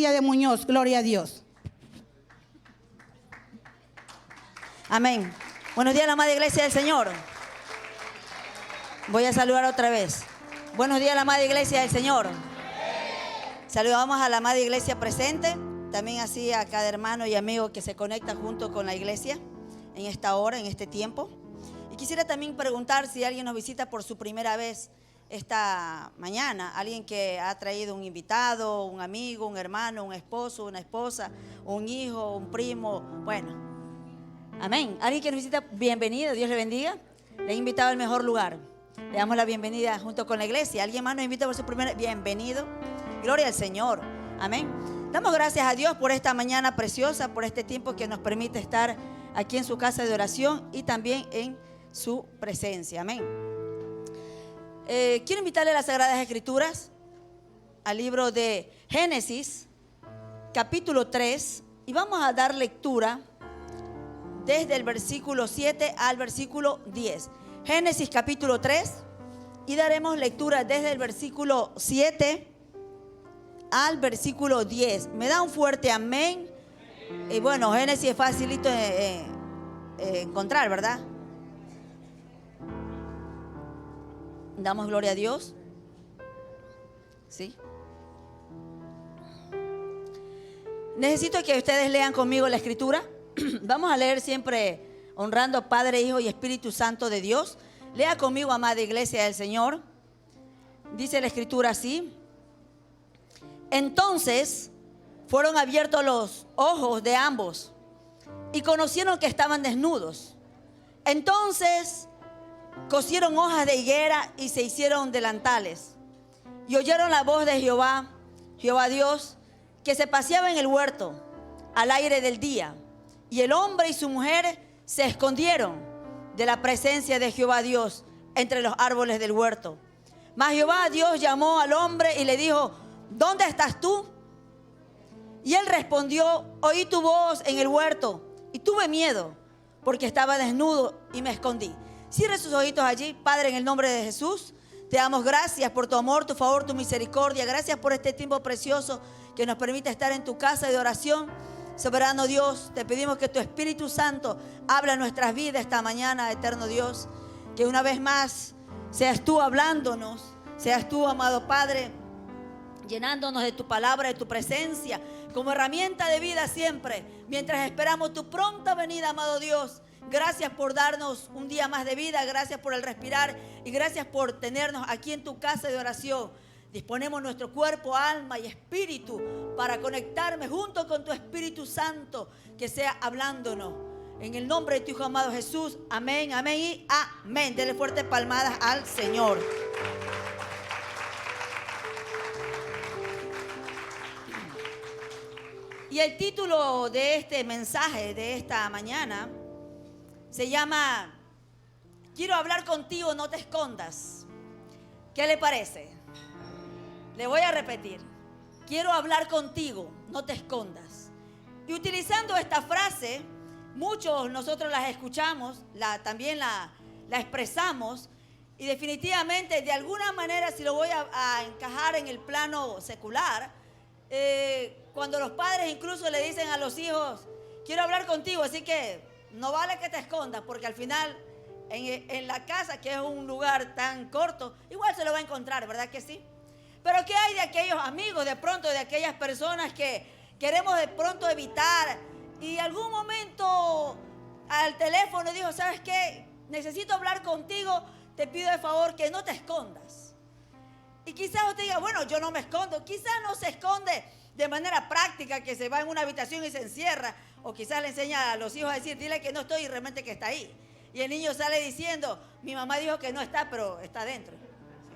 de Muñoz, gloria a Dios. Amén. Buenos días, la amada iglesia del Señor. Voy a saludar otra vez. Buenos días, la amada iglesia del Señor. Saludamos a la amada iglesia presente, también así a cada hermano y amigo que se conecta junto con la iglesia en esta hora, en este tiempo. Y quisiera también preguntar si alguien nos visita por su primera vez esta mañana, alguien que ha traído un invitado, un amigo, un hermano, un esposo, una esposa, un hijo, un primo, bueno, amén. Alguien que nos visita, bienvenido, Dios le bendiga. Le he invitado al mejor lugar. Le damos la bienvenida junto con la iglesia. ¿Alguien más nos invita por su primera vez? Bienvenido. Gloria al Señor. Amén. Damos gracias a Dios por esta mañana preciosa, por este tiempo que nos permite estar aquí en su casa de oración y también en su presencia. Amén. Quiero invitarle a las Sagradas Escrituras, al libro de Génesis, capítulo 3, y vamos a dar lectura desde el versículo 7 al versículo 10. Génesis capítulo 3, y daremos lectura desde el versículo 7 al versículo 10. Me da un fuerte amén. Y bueno, Génesis es facilito encontrar, ¿verdad? Damos gloria a Dios. ¿Sí? Necesito que ustedes lean conmigo la escritura. Vamos a leer siempre honrando Padre, Hijo y Espíritu Santo de Dios. Lea conmigo, amada iglesia del Señor. Dice la escritura así: entonces fueron abiertos los ojos de ambos y conocieron que estaban desnudos. Entonces cosieron hojas de higuera y se hicieron delantales. Y oyeron la voz de Jehová, Jehová Dios, que se paseaba en el huerto al aire del día. Y el hombre y su mujer se escondieron de la presencia de Jehová Dios entre los árboles del huerto. Mas Jehová Dios llamó al hombre y le dijo: ¿dónde estás tú? Y él respondió: oí tu voz en el huerto y tuve miedo porque estaba desnudo y me escondí. Cierre sus ojitos allí. Padre, en el nombre de Jesús, te damos gracias por tu amor, tu favor, tu misericordia. Gracias por este tiempo precioso que nos permite estar en tu casa de oración. Soberano Dios, te pedimos que tu Espíritu Santo hable en nuestras vidas esta mañana, eterno Dios. Que una vez más seas tú hablándonos, seas tú, amado Padre, llenándonos de tu palabra, de tu presencia, como herramienta de vida siempre, mientras esperamos tu pronta venida, amado Dios. Gracias por darnos un día más de vida, gracias por el respirar y gracias por tenernos aquí en tu casa de oración. Disponemos nuestro cuerpo, alma y espíritu para conectarme junto con tu Espíritu Santo que sea hablándonos. En el nombre de tu Hijo amado Jesús, amén, amén y amén. Dele fuertes palmadas al Señor. Y el título de este mensaje de esta mañana se llama: quiero hablar contigo, no te escondas. ¿Qué le parece? Le voy a repetir: quiero hablar contigo, no te escondas. Y utilizando esta frase, muchos nosotros las escuchamos, también la expresamos, y definitivamente de alguna manera, si lo voy a encajar en el plano secular, cuando los padres incluso le dicen a los hijos: quiero hablar contigo, así que no vale que te escondas, porque al final en la casa, que es un lugar tan corto, igual se lo va a encontrar, ¿verdad que sí? Pero ¿qué hay de aquellos amigos, de pronto, de aquellas personas que queremos de pronto evitar? Y algún momento al teléfono dijo: ¿sabes qué? Necesito hablar contigo, te pido de favor que no te escondas. Y quizás usted diga: bueno, yo no me escondo. Quizás no se esconde de manera práctica, que se va en una habitación y se encierra. O quizás le enseña a los hijos a decir: dile que no estoy, y realmente que está ahí. Y el niño sale diciendo: mi mamá dijo que no está, pero está dentro. ¿Sí?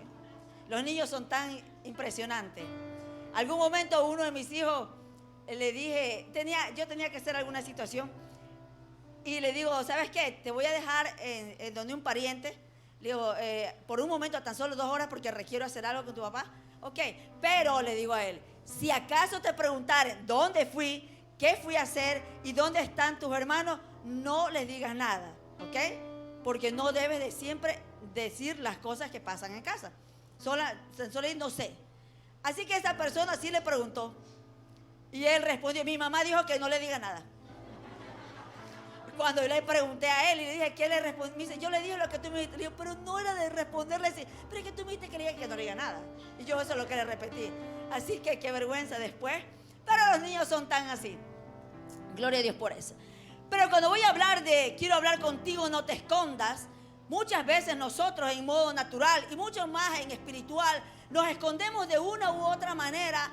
Los niños son tan impresionantes. Algún momento uno de mis hijos le dije, yo tenía que hacer alguna situación. Y le digo: ¿sabes qué? Te voy a dejar en donde un pariente. Le digo, por un momento, tan solo 2 horas, porque requiero hacer algo con tu papá. Ok, pero le digo a él: si acaso te preguntaren dónde fui, qué fui a hacer y dónde están tus hermanos, no les digas nada, ¿ok? Porque no debes de siempre decir las cosas que pasan en casa. Solo no sé. Así que esa persona sí le preguntó: Y él respondió, mi mamá dijo que no le diga nada. Cuando yo le pregunté a él y le dije, ¿qué le respondí? Me dice, yo le dije lo que tú me dijiste. Le digo, pero no era de responderle así. Pero es que tú me dijiste que le diga que no le diga nada. Y yo eso es lo que le repetí. Así que qué vergüenza después. Pero los niños son tan así. Gloria a Dios por eso. Pero cuando voy a hablar de, quiero hablar contigo, no te escondas. Muchas veces nosotros en modo natural y mucho más en espiritual nos escondemos de una u otra manera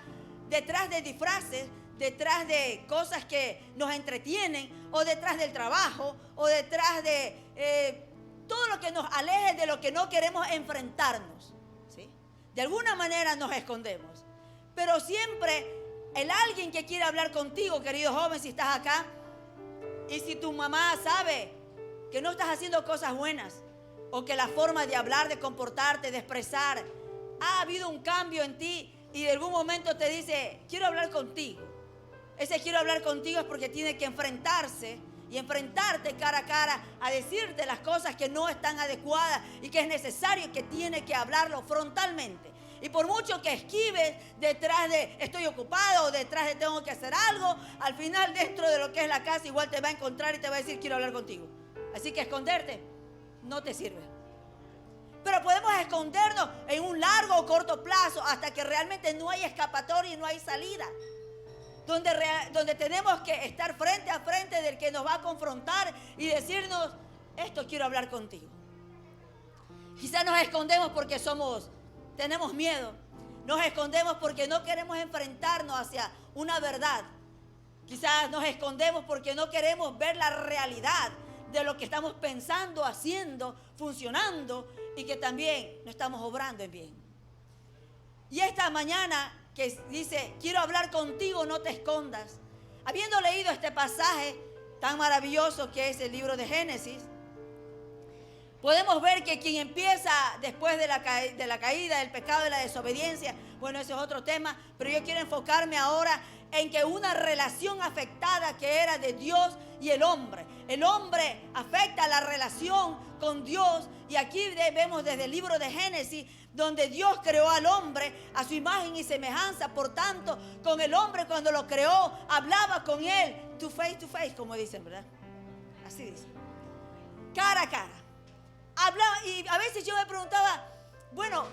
detrás de disfraces, detrás de cosas que nos entretienen o detrás del trabajo o detrás de todo lo que nos aleje de lo que no queremos enfrentarnos, ¿sí? De alguna manera nos escondemos. Pero siempre el alguien que quiere hablar contigo, querido joven, si estás acá, y si tu mamá sabe que no estás haciendo cosas buenas o que la forma de hablar, de comportarte, de expresar, ha habido un cambio en ti y de algún momento te dice, quiero hablar contigo. Ese quiero hablar contigo es porque tiene que enfrentarse y enfrentarte cara a cara a decirte las cosas que no están adecuadas y que es necesario que tiene que hablarlo frontalmente. Y por mucho que esquives detrás de estoy ocupado o detrás de tengo que hacer algo, al final dentro de lo que es la casa igual te va a encontrar y te va a decir quiero hablar contigo. Así que esconderte no te sirve. Pero podemos escondernos en un largo o corto plazo hasta que realmente no hay escapatoria y no hay salida. Donde tenemos que estar frente a frente del que nos va a confrontar y decirnos, esto quiero hablar contigo. Quizás nos escondemos porque tenemos miedo. Nos escondemos porque no queremos enfrentarnos hacia una verdad. Quizás nos escondemos porque no queremos ver la realidad de lo que estamos pensando, haciendo, funcionando y que también no estamos obrando en bien. Y esta mañana que dice, quiero hablar contigo, no te escondas. Habiendo leído este pasaje tan maravilloso que es el libro de Génesis, podemos ver que quien empieza después de la caída, del pecado, de la desobediencia, bueno, ese es otro tema, pero yo quiero enfocarme ahora en que una relación afectada que era de Dios y el hombre. El hombre afecta la relación con Dios y aquí vemos desde el libro de Génesis donde Dios creó al hombre a su imagen y semejanza. Por tanto, con el hombre cuando lo creó, hablaba con él to face, como dicen, ¿verdad? Así dice. Cara a cara. Hablaba, y a veces yo me preguntaba, bueno,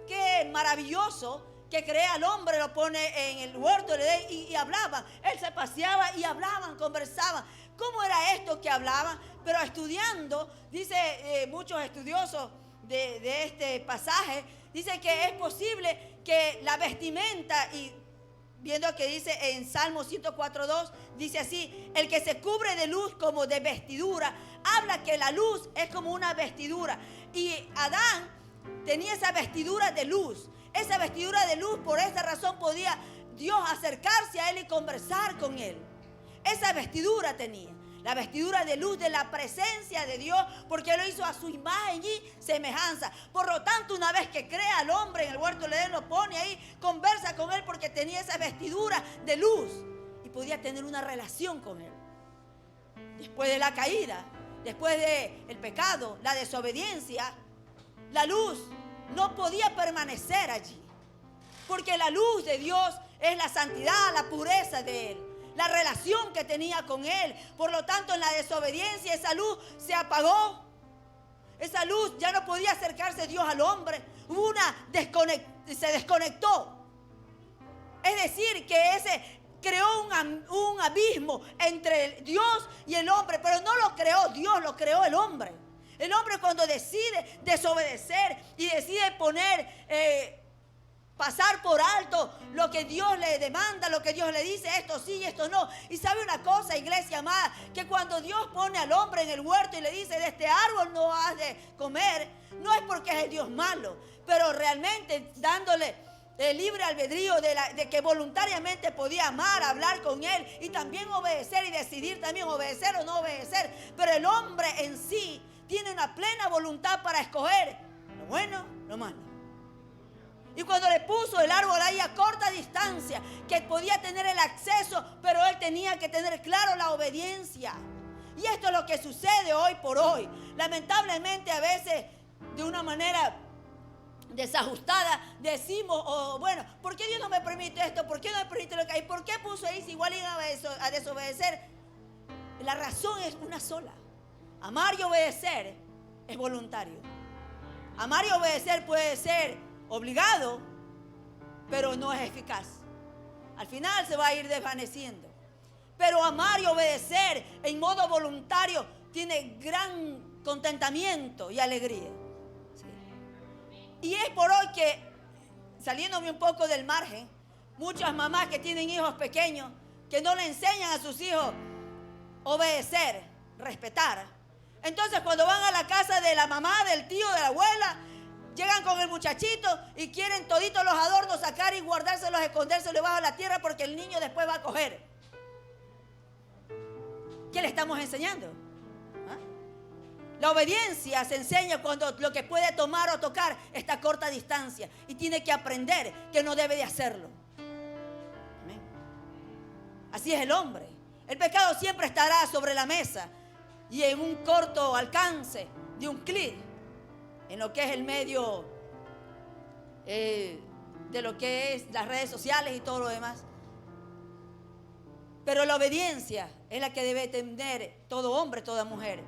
qué maravilloso que crea al hombre, lo pone en el huerto y hablaban. Él se paseaba y hablaban, conversaban. ¿Cómo era esto que hablaban? Pero estudiando, dice muchos estudiosos de este pasaje, dice que es posible que la vestimenta, y viendo que dice en Salmo 104:2, dice así, el que se cubre de luz como de vestidura, habla que la luz es como una vestidura. Y Adán tenía esa vestidura de luz. Esa vestidura de luz, por esa razón podía Dios acercarse a él y conversar con él. Esa vestidura tenía. La vestidura de luz de la presencia de Dios, porque lo hizo a su imagen y semejanza. Por lo tanto, una vez que crea al hombre en el huerto del Edén, lo pone ahí, conversa con él porque tenía esa vestidura de luz y podía tener una relación con él. Después de la caída, después del pecado, la desobediencia, la luz no podía permanecer allí, porque la luz de Dios es la santidad, la pureza de él, la relación que tenía con él. Por lo tanto, en la desobediencia esa luz se apagó. Esa luz ya no podía acercarse Dios al hombre. Se desconectó. Es decir, que ese creó un abismo entre Dios y el hombre, pero no lo creó Dios, lo creó el hombre. El hombre cuando decide desobedecer y decide pasar por alto lo que Dios le demanda, lo que Dios le dice, esto sí y esto no. Y sabe una cosa, iglesia amada, que cuando Dios pone al hombre en el huerto y le dice, de este árbol no has de comer, no es porque es el Dios malo, pero realmente dándole el libre albedrío de que voluntariamente podía amar, hablar con él y también obedecer y decidir también obedecer o no obedecer. Pero el hombre en sí tiene una plena voluntad para escoger lo bueno, lo malo. Y cuando le puso el árbol ahí a corta distancia, que podía tener el acceso, pero él tenía que tener claro la obediencia. Y esto es lo que sucede hoy por hoy. Lamentablemente a veces de una manera desajustada, decimos, bueno, ¿por qué Dios no me permite esto? ¿Por qué no me permite lo que hay? ¿Por qué puso ahí si igual iba a desobedecer? La razón es una sola. Amar y obedecer es voluntario. Amar y obedecer puede ser obligado, pero no es eficaz. Al final se va a ir desvaneciendo. Pero amar y obedecer en modo voluntario tiene gran contentamiento y alegría. ¿Sí? Y es por hoy que, saliéndome un poco del margen, muchas mamás que tienen hijos pequeños, que no le enseñan a sus hijos obedecer, respetar. Entonces cuando van a la casa de la mamá, del tío, de la abuela, llegan con el muchachito y quieren toditos los adornos sacar y guardárselos, escondérselos debajo de la tierra porque el niño después va a coger. ¿Qué le estamos enseñando? ¿Ah? La obediencia se enseña cuando lo que puede tomar o tocar está a corta distancia y tiene que aprender que no debe de hacerlo. ¿Amén? Así es el hombre. El pecado siempre estará sobre la mesa y en un corto alcance de un clic en lo que es el medio de lo que es las redes sociales y todo lo demás. Pero la obediencia es la que debe tener todo hombre, toda mujer,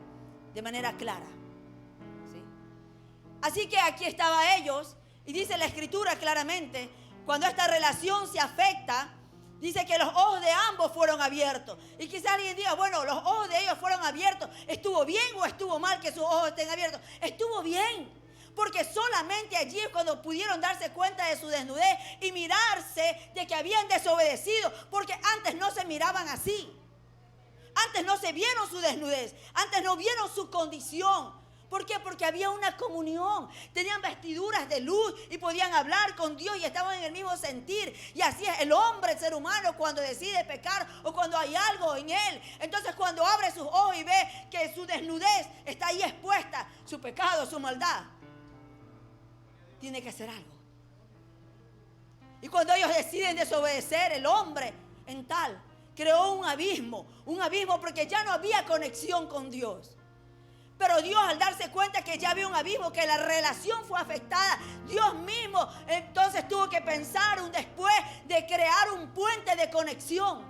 de manera clara. ¿Sí? Así que aquí estaban ellos, y dice la Escritura claramente, cuando esta relación se afecta, dice que los ojos de ambos fueron abiertos. Y quizás alguien diga, bueno, los ojos de ellos fueron abiertos. ¿Estuvo bien o estuvo mal que sus ojos estén abiertos? Estuvo bien. Porque solamente allí es cuando pudieron darse cuenta de su desnudez y mirarse de que habían desobedecido. Porque antes no se miraban así. Antes no se vieron su desnudez. Antes no vieron su condición. ¿Por qué? Porque había una comunión. Tenían vestiduras de luz y podían hablar con Dios y estaban en el mismo sentir. Y así es el hombre, el ser humano, cuando decide pecar o cuando hay algo en él. Entonces cuando abre sus ojos y ve que su desnudez está ahí expuesta, su pecado, su maldad, tiene que hacer algo. Y cuando ellos deciden desobedecer, el hombre en tal creó un abismo porque ya no había conexión con Dios. Pero Dios, al darse cuenta que ya había un abismo, que la relación fue afectada, Dios mismo entonces tuvo que pensar después de crear un puente de conexión.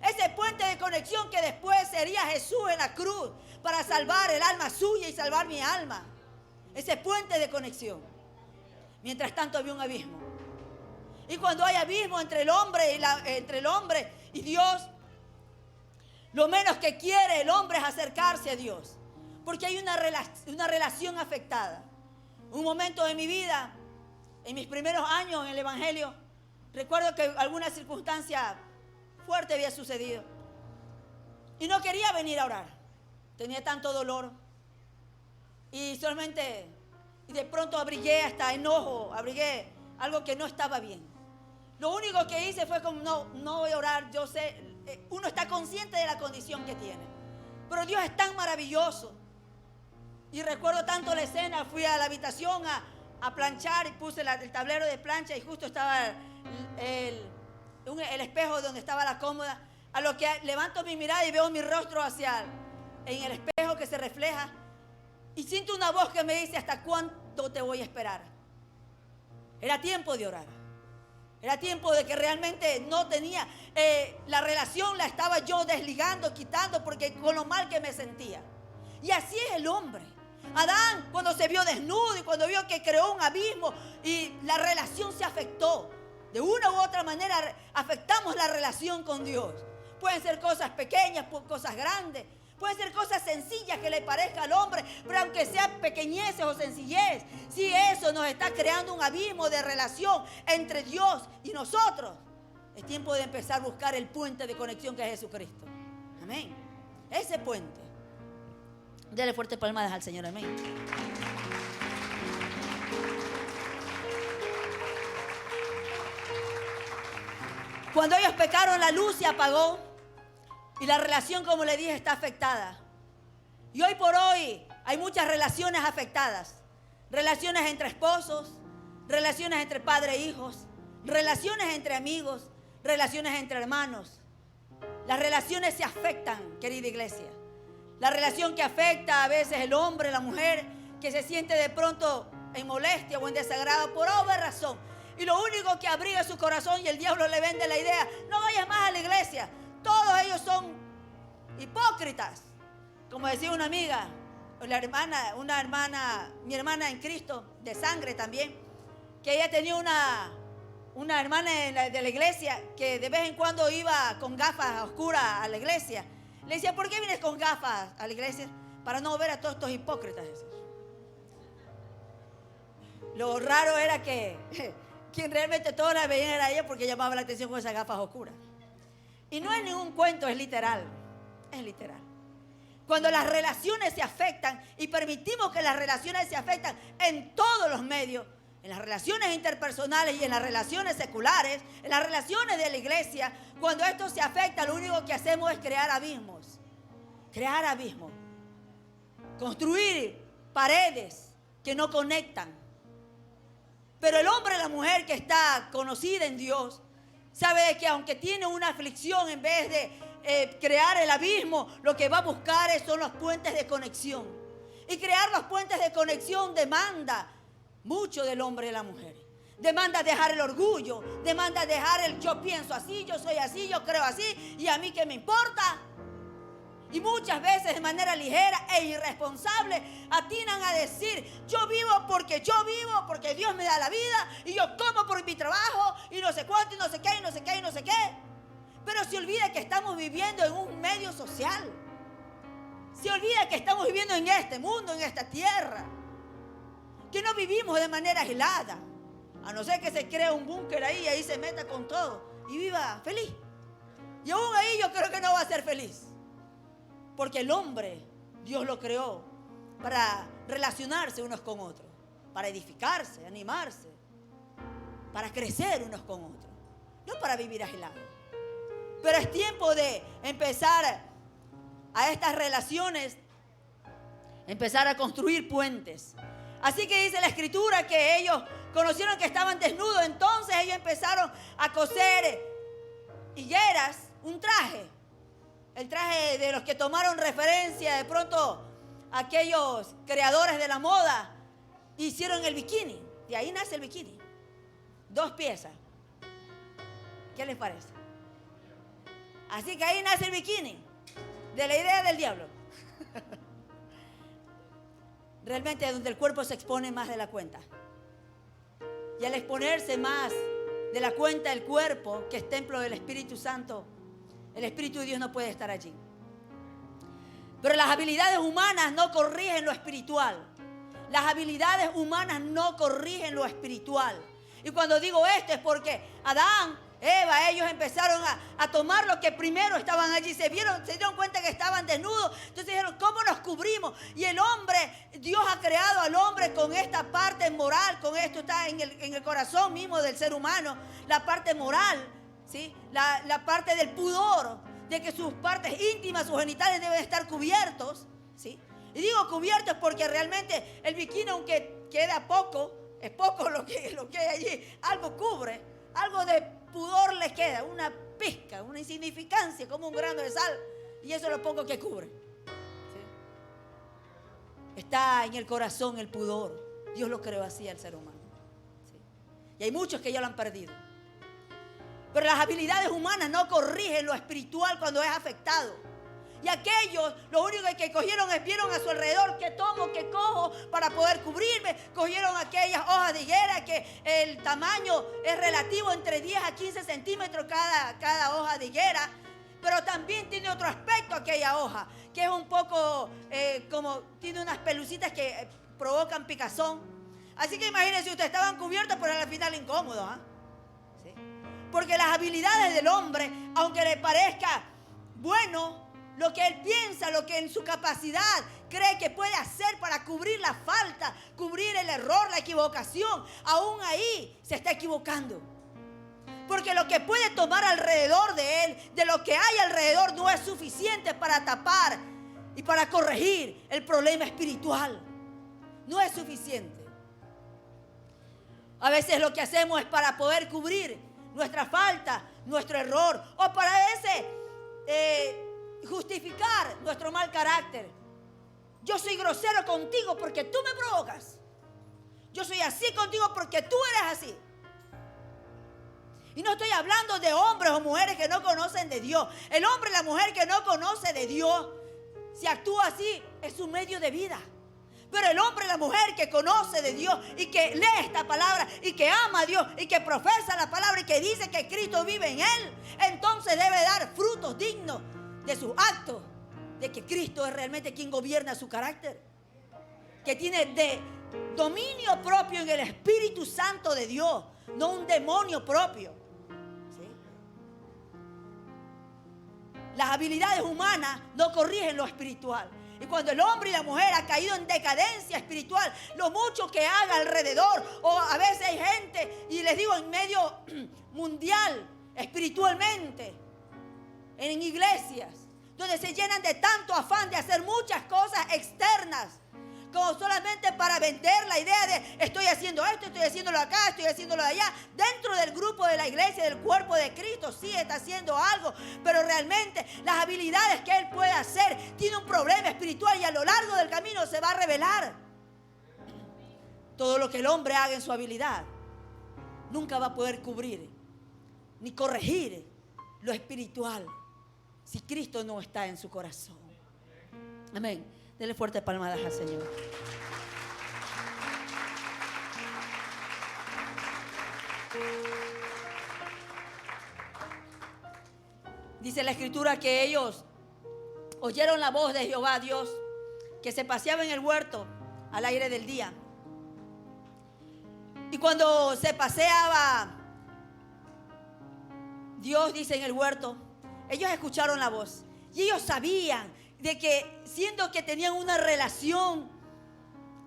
Ese puente de conexión que después sería Jesús en la cruz para salvar el alma suya y salvar mi alma. Ese puente de conexión. Mientras tanto había un abismo. Y cuando hay abismo entre el hombre y Dios, lo menos que quiere el hombre es acercarse a Dios. Porque hay una relación afectada. Un momento de mi vida, en mis primeros años en el Evangelio, recuerdo que alguna circunstancia fuerte había sucedido. Y no quería venir a orar. Tenía tanto dolor. Y solamente... Y de pronto abrigué hasta enojo, abrigué algo que no estaba bien. Lo único que hice fue como, no voy a orar, yo sé, uno está consciente de la condición que tiene. Pero Dios es tan maravilloso. Y recuerdo tanto la escena, fui a la habitación a planchar y puse el tablero de plancha y justo estaba el espejo donde estaba la cómoda. A lo que levanto mi mirada y veo mi rostro en el espejo que se refleja. Y siento una voz que me dice, ¿hasta cuánto te voy a esperar? Era tiempo de orar. Era tiempo de que realmente no tenía, la relación la estaba yo desligando, quitando, porque con lo mal que me sentía. Y así es el hombre. Adán, cuando se vio desnudo y cuando vio que creó un abismo y la relación se afectó. De una u otra manera afectamos la relación con Dios. Pueden ser cosas pequeñas, cosas grandes. Pueden ser cosas sencillas que le parezca al hombre, pero aunque sean pequeñeces o sencillez, si eso nos está creando un abismo de relación entre Dios y nosotros, es tiempo de empezar a buscar el puente de conexión que es Jesucristo. Amén. Ese puente. Dele fuerte palmadas al Señor. Amén. Cuando ellos pecaron, la luz se apagó. Y la relación, como le dije, está afectada. Y hoy por hoy hay muchas relaciones afectadas. Relaciones entre esposos, relaciones entre padres e hijos, relaciones entre amigos, relaciones entre hermanos. Las relaciones se afectan, querida iglesia. La relación que afecta a veces el hombre, la mujer, que se siente de pronto en molestia o en desagrado por obra razón. Y lo único que abriga su corazón y el diablo le vende la idea, no vayas más a la iglesia. Todos ellos son hipócritas. Como decía una amiga, mi hermana en Cristo, de sangre también, que ella tenía una hermana de la iglesia que de vez en cuando iba con gafas oscuras a la iglesia. Le decía, ¿por qué vienes con gafas a la iglesia? Para no ver a todos estos hipócritas. Lo raro era que quien realmente todos la veían era ella, porque llamaba la atención con esas gafas oscuras. Y no es ningún cuento, es literal. Es literal. Cuando las relaciones se afectan y permitimos que las relaciones se afectan en todos los medios, en las relaciones interpersonales y en las relaciones seculares, en las relaciones de la iglesia, cuando esto se afecta, lo único que hacemos es crear abismos. Crear abismos. Construir paredes que no conectan. Pero el hombre y la mujer que está conocida en Dios sabe que aunque tiene una aflicción, en vez de crear el abismo, lo que va a buscar son los puentes de conexión. Y crear los puentes de conexión demanda mucho del hombre y la mujer. Demanda dejar el orgullo, demanda dejar el yo pienso así, yo soy así, yo creo así, y a mí qué me importa. Y muchas veces de manera ligera e irresponsable atinan a decir, yo vivo porque Dios me da la vida, y yo como por mi trabajo, y no sé cuánto, y no sé qué, y no sé qué, y no sé qué. Pero se olvida que estamos viviendo en un medio social. Se olvida que estamos viviendo en este mundo, en esta tierra. Que no vivimos de manera aislada. A no ser que se crea un búnker ahí y ahí se meta con todo y viva feliz. Y aún ahí yo creo que no va a ser feliz. Porque el hombre, Dios lo creó para relacionarse unos con otros, para edificarse, animarse, para crecer unos con otros, no para vivir aislados. Pero es tiempo de empezar a estas relaciones, empezar a construir puentes. Así que dice la Escritura que ellos conocieron que estaban desnudos, entonces ellos empezaron a coser higueras, un traje. El traje de los que tomaron referencia de pronto aquellos creadores de la moda hicieron el bikini. De ahí nace el bikini. 2 piezas. ¿Qué les parece? Así que ahí nace el bikini. De la idea del diablo. Realmente es donde el cuerpo se expone más de la cuenta. Y al exponerse más de la cuenta el cuerpo, que es templo del Espíritu Santo, el Espíritu de Dios no puede estar allí. Pero las habilidades humanas no corrigen lo espiritual. Las habilidades humanas no corrigen lo espiritual. Y cuando digo esto es porque Adán, Eva, ellos empezaron a tomar lo que primero estaban allí. Se dieron cuenta que estaban desnudos. Entonces dijeron, ¿cómo nos cubrimos? Y el hombre, Dios ha creado al hombre con esta parte moral. Con esto está en el corazón mismo del ser humano. La parte moral. ¿Sí? La parte del pudor, de que sus partes íntimas, sus genitales deben estar cubiertos, ¿sí? Y digo cubiertos porque realmente el bikini, aunque queda poco, es poco lo que hay allí, algo cubre, algo de pudor le queda, una pizca, una insignificancia, como un grano de sal, y eso es lo poco que cubre, ¿sí? Está en el corazón el pudor. Dios lo creó así al ser humano, ¿sí? Y hay muchos que ya lo han perdido. Pero las habilidades humanas no corrigen lo espiritual cuando es afectado. Y aquellos, lo único que cogieron es, vieron a su alrededor, que tomo, que cojo para poder cubrirme. Cogieron aquellas hojas de higuera que el tamaño es relativo entre 10 a 15 centímetros cada hoja de higuera. Pero también tiene otro aspecto aquella hoja, que es un poco como tiene unas pelucitas que provocan picazón. Así que imagínense, ustedes estaban cubiertos, pero al final incómodos, ¿ah? Porque las habilidades del hombre, aunque le parezca bueno, lo que él piensa, lo que en su capacidad cree que puede hacer para cubrir la falta, cubrir el error, la equivocación, aún ahí se está equivocando. Porque lo que puede tomar alrededor de él, de lo que hay alrededor, no es suficiente para tapar y para corregir el problema espiritual. No es suficiente. A veces lo que hacemos es para poder cubrir nuestra falta, nuestro error, o para justificar nuestro mal carácter. Yo soy grosero contigo porque tú me provocas. Yo soy así contigo porque tú eres así. Y no estoy hablando de hombres o mujeres que no conocen de Dios. El hombre y la mujer que no conoce de Dios, si actúa así, es su medio de vida. Pero el hombre y la mujer que conoce de Dios y que lee esta palabra y que ama a Dios y que profesa la palabra y que dice que Cristo vive en él, entonces debe dar frutos dignos de sus actos, de que Cristo es realmente quien gobierna su carácter, que tiene de dominio propio en el Espíritu Santo de Dios, no un demonio propio. ¿Sí? Las habilidades humanas no corrigen lo espiritual. Y cuando el hombre y la mujer ha caído en decadencia espiritual, lo mucho que haga alrededor, o a veces hay gente, y les digo en medio mundial, espiritualmente, en iglesias, donde se llenan de tanto afán de hacer muchas cosas externas, como solamente para vender la idea de estoy haciendo esto, estoy haciéndolo acá, estoy haciéndolo allá. Dentro del grupo de la iglesia, del cuerpo de Cristo, sí está haciendo algo, pero realmente las habilidades que él puede hacer tiene un problema espiritual y a lo largo del camino se va a revelar. Todo lo que el hombre haga en su habilidad nunca va a poder cubrir ni corregir lo espiritual si Cristo no está en su corazón. Amén. Dele fuerte palmadas al Señor. Dice la Escritura que ellos oyeron la voz de Jehová Dios, que se paseaba en el huerto al aire del día. Y cuando se paseaba Dios, dice, en el huerto, ellos escucharon la voz. Y ellos sabían de que, siendo que tenían una relación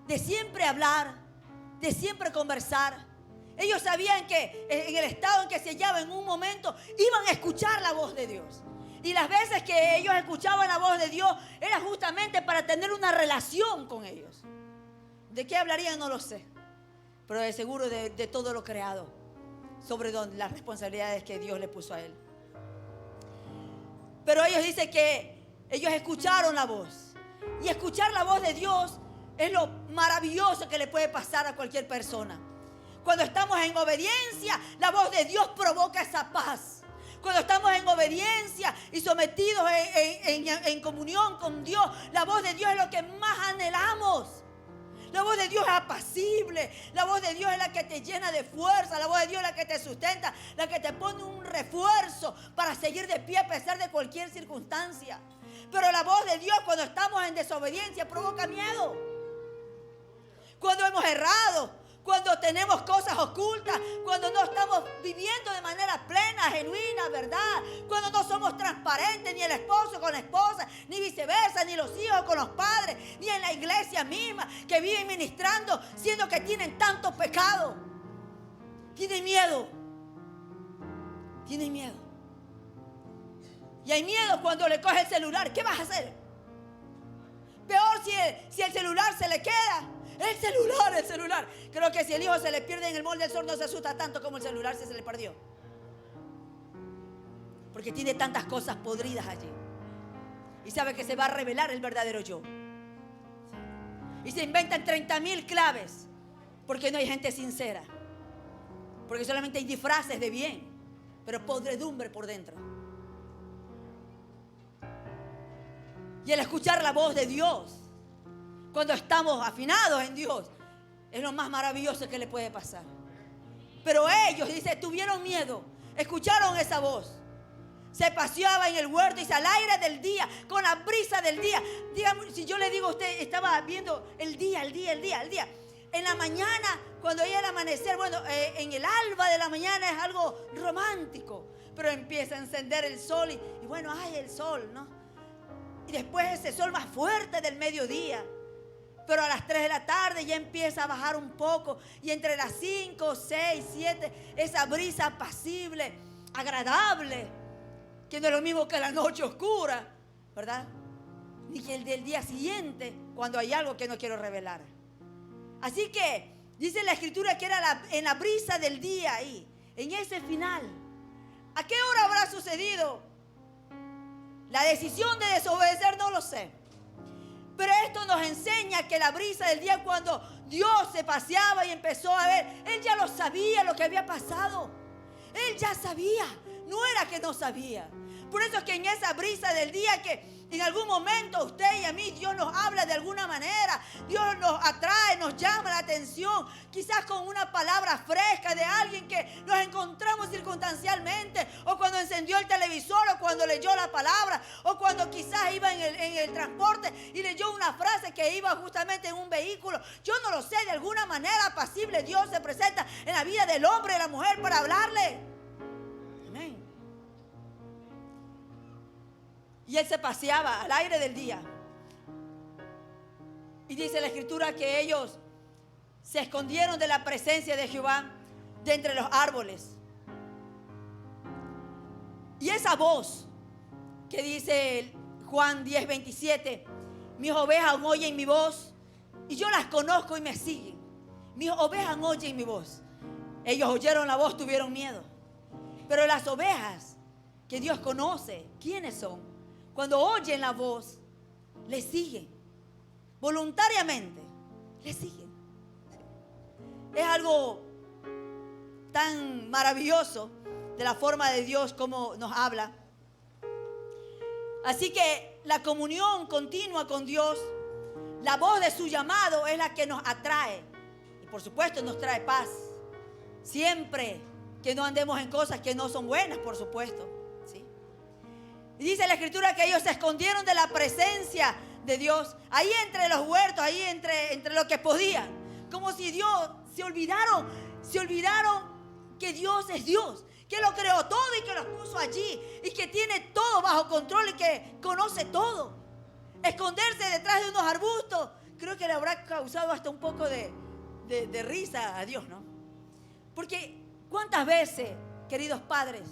de siempre hablar, de siempre conversar, ellos sabían que en el estado en que se hallaban en un momento iban a escuchar la voz de Dios. Y las veces que ellos escuchaban la voz de Dios era justamente para tener una relación con ellos. ¿De qué hablarían? No lo sé, pero de seguro de todo lo creado, sobre las responsabilidades que Dios le puso a él. Pero ellos dicen que ellos escucharon la voz. Y escuchar la voz de Dios es lo maravilloso que le puede pasar a cualquier persona. Cuando estamos en obediencia, la voz de Dios provoca esa paz. Cuando estamos en obediencia y sometidos en comunión con Dios, la voz de Dios es lo que más anhelamos. La voz de Dios es apacible. La voz de Dios es la que te llena de fuerza. La voz de Dios es la que te sustenta, la que te pone un refuerzo para seguir de pie a pesar de cualquier circunstancia. Pero la voz de Dios, cuando estamos en desobediencia, provoca miedo. Cuando hemos errado, cuando tenemos cosas ocultas, cuando no estamos viviendo de manera plena, genuina, verdad, cuando no somos transparentes, ni el esposo con la esposa, ni viceversa, ni los hijos con los padres, ni en la iglesia misma, que viven ministrando, siendo que tienen tanto pecado. Tienen miedo. Tienen miedo. Y hay miedo cuando le coge el celular. ¿Qué vas a hacer? Peor si el celular se le queda. El celular. Creo que si el hijo se le pierde en el molde del sol no se asusta tanto como el celular si se le perdió. Porque tiene tantas cosas podridas allí. Y sabe que se va a revelar el verdadero yo. Y se inventan 30,000 claves. Porque no hay gente sincera. Porque solamente hay disfraces de bien, pero podredumbre por dentro. Y el escuchar la voz de Dios, cuando estamos afinados en Dios, es lo más maravilloso que le puede pasar. Pero ellos, dice, tuvieron miedo, escucharon esa voz. Se paseaba en el huerto y al aire del día, con la brisa del día. Dígame, si yo le digo a usted, estaba viendo el día. En la mañana, cuando hay el amanecer, bueno, en el alba de la mañana es algo romántico. Pero empieza a encender el sol y bueno, hay el sol, ¿no? Y después ese sol más fuerte del mediodía. Pero a las 3 de la tarde ya empieza a bajar un poco. Y entre las 5, 6, 7, esa brisa apacible, agradable, que no es lo mismo que la noche oscura, ¿verdad? Ni que el del día siguiente, cuando hay algo que no quiero revelar. Así que dice la Escritura que era en la brisa del día ahí, en ese final. ¿A qué hora habrá sucedido? La decisión de desobedecer no lo sé. Pero esto nos enseña que la brisa del día, cuando Dios se paseaba y empezó a ver. Él ya lo sabía lo que había pasado. Él ya sabía. No era que no sabía. Por eso es que en esa brisa del día que en algún momento usted y a mí Dios nos habla de alguna manera, Dios nos atrae, nos llama la atención, quizás con una palabra fresca de alguien que nos encontramos circunstancialmente, o cuando encendió el televisor, o cuando leyó la palabra, o cuando quizás iba en el transporte y leyó una frase que iba justamente en un vehículo. Yo no lo sé, de alguna manera apacible Dios se presenta en la vida del hombre y de la mujer para hablarle. Amén. Y él se paseaba al aire del día. Y dice la escritura que ellos se escondieron de la presencia de Jehová de entre los árboles. Y esa voz que dice Juan 10:27, mis ovejas oyen mi voz y yo las conozco y me siguen. Mis ovejas oyen mi voz. Ellos oyeron la voz, tuvieron miedo. Pero las ovejas que Dios conoce, ¿quiénes son? Cuando oyen la voz, le siguen. Voluntariamente, le siguen. Es algo tan maravilloso de la forma de Dios como nos habla. Así que la comunión continua con Dios, la voz de su llamado es la que nos atrae. Y por supuesto nos trae paz. Siempre que no andemos en cosas que no son buenas, por supuesto. Y dice la escritura que ellos se escondieron de la presencia de Dios, ahí entre los huertos, ahí entre lo que podían. Como si Dios se olvidaron que Dios es Dios, que lo creó todo y que los puso allí y que tiene todo bajo control y que conoce todo. Esconderse detrás de unos arbustos, creo que le habrá causado hasta un poco de risa a Dios, ¿no? Porque ¿cuántas veces, queridos padres,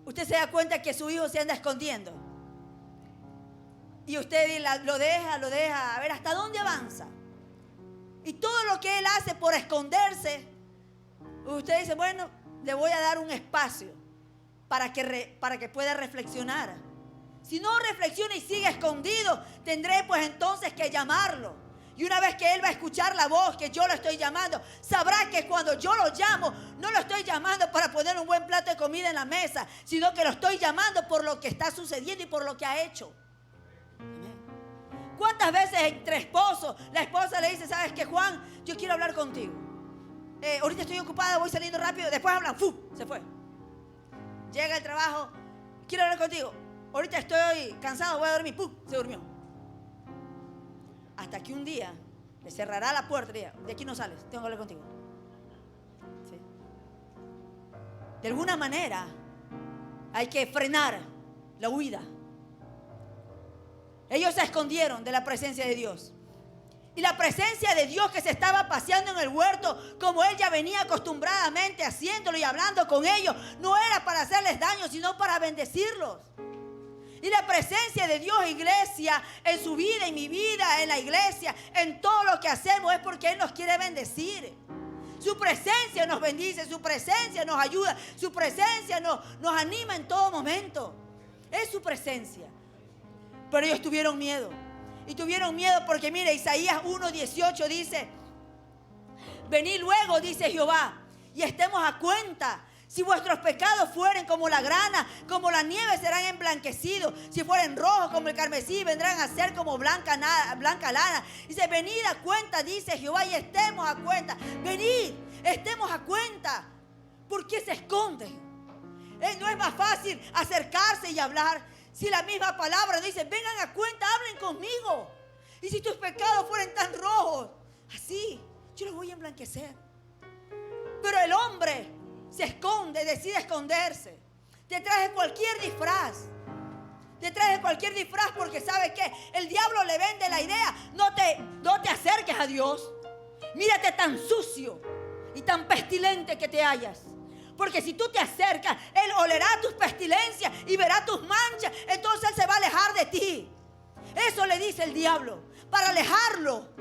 usted se da cuenta que su hijo se anda escondiendo? Y usted lo deja, a ver hasta dónde avanza. Y todo lo que él hace por esconderse, usted dice, bueno, le voy a dar un espacio para que pueda reflexionar. Si no reflexiona y sigue escondido, tendré pues entonces que llamarlo. Y una vez que él va a escuchar la voz que yo lo estoy llamando, sabrá que cuando yo lo llamo, no lo estoy llamando para poner un buen plato de comida en la mesa, sino que lo estoy llamando por lo que está sucediendo y por lo que ha hecho. ¿Cuántas veces entre esposos, la esposa le dice, sabes qué, Juan, yo quiero hablar contigo? Ahorita estoy ocupada, voy saliendo rápido, después hablan, ¡fu! Se fue. Llega el trabajo, quiero hablar contigo. Ahorita estoy cansado, voy a dormir, ¡pum! Se durmió. Hasta que un día le cerrará la puerta y diga, de aquí no sales, tengo que hablar contigo. ¿Sí? De alguna manera hay que frenar la huida. Ellos se escondieron de la presencia de Dios. Y la presencia de Dios que se estaba paseando en el huerto, como él ya venía acostumbradamente haciéndolo y hablando con ellos, no era para hacerles daño, sino para bendecirlos. Y la presencia de Dios, iglesia, en su vida, en mi vida, en la iglesia, en todo lo que hacemos, es porque Él nos quiere bendecir. Su presencia nos bendice, su presencia nos ayuda, su presencia nos anima en todo momento. Es su presencia. Pero ellos tuvieron miedo. Y tuvieron miedo porque, mire, Isaías 1:18 dice, venid luego, dice Jehová, y estemos a cuenta. Si vuestros pecados fueren como la grana, como la nieve serán emblanquecidos. Si fueren rojos como el carmesí, vendrán a ser como blanca lana. Dice, venid a cuenta, dice Jehová, y estemos a cuenta. Venid, estemos a cuenta. ¿Por qué se esconden? No es más fácil acercarse y hablar. Si la misma palabra dice, vengan a cuenta, hablen conmigo. Y si tus pecados fueren tan rojos, así, yo los voy a emblanquecer. Pero el hombre se esconde, decide esconderse detrás de cualquier disfraz. Detrás de cualquier disfraz, porque ¿sabe qué? El diablo le vende la idea. No te acerques a Dios. Mírate tan sucio y tan pestilente que te hallas. Porque si tú te acercas, Él olerá tus pestilencias y verá tus manchas. Entonces Él se va a alejar de ti. Eso le dice el diablo, para alejarlo.